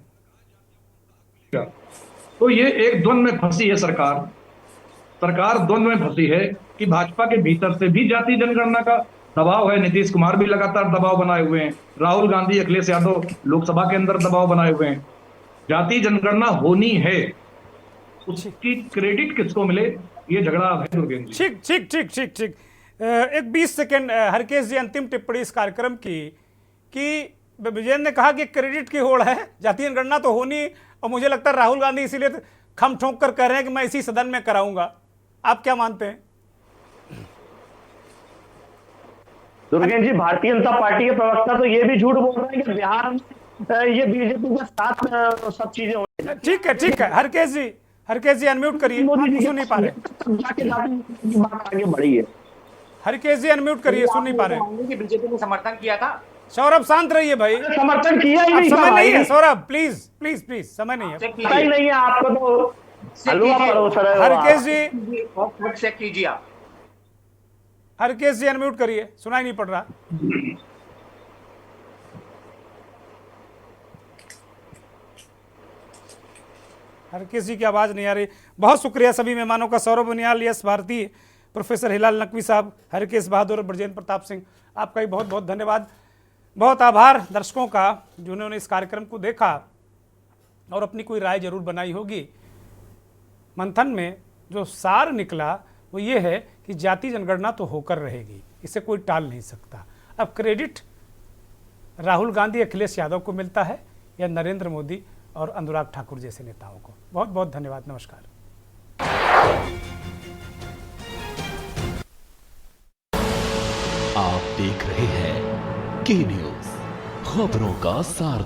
तो ये एक द्वंद में फंसी है सरकार द्वंद में फंसी है कि भाजपा के भीतर से भी जातीय जनगणना का दबाव है, नीतीश कुमार भी लगातार दबाव बनाए हुए हैं, राहुल गांधी, अखिलेश यादव लोकसभा के अंदर दबाव बनाए हुए हैं। जातीय जनगणना होनी है, उसकी क्रेडिट किसको मिले, ये झगड़ा है दुर्गेन जी। ठीक। एक 20 सेकेंड हरकेश जी, अंतिम टिप्पणी इस कार्यक्रम की कि विजयन ने कहा कि क्रेडिट की होड़ है, जातीय जनगणना तो होनी, और मुझे लगता है राहुल गांधी इसीलिए खम ठोंक कर कह रहे हैं कि मैं इसी सदन में कराऊंगा। आप क्या मानते हैं? दुर्गेन जी, भारतीय जनता पार्टी के प्रवक्ता तो ये भी झूठ बोल रहे हैं कि बिहार में ये बीजेपी के साथ सब चीजें हो रही हैं। ठीक है हरकेश जी अनम्यूट करिए, सुन नहीं पा रहे। आगे बढ़ी है, हरकेश जी अनम्यूट करिए, सुन नहीं पा रहे। बीजेपी ने समर्थन किया था। सौरभ शांत रहिए भाई, समर्थन किया ही नहीं, समय नहीं है सौरभ, प्लीज समय नहीं है, नहीं है आपको तो हलवा परोसा रहे हो। हरकेश जी चेक कीजिए आप। हरकेश जी अनम्यूट करिए, सुनाई नहीं पड़ रहा। हरकेश जी की आवाज नहीं आ रही। बहुत शुक्रिया सभी मेहमानों का, सौरभ उनियाल, यस भारती, प्रोफेसर हिलाल नकवी साहब, हरकेश बहादुर और ब्रजेंद्र प्रताप सिंह, आपका भी बहुत बहुत धन्यवाद। बहुत आभार दर्शकों का जिन्होंने इस कार्यक्रम को देखा और अपनी कोई राय जरूर बनाई होगी। मंथन में जो सार निकला वो ये है कि जाति जनगणना तो होकर रहेगी, इसे कोई टाल नहीं सकता। अब क्रेडिट राहुल गांधी अखिलेश यादव को मिलता है या नरेंद्र मोदी और अनुराग ठाकुर जैसे नेताओं को। बहुत बहुत धन्यवाद। नमस्कार। आप देख रहे हैं के न्यूज़, खबरों का सार।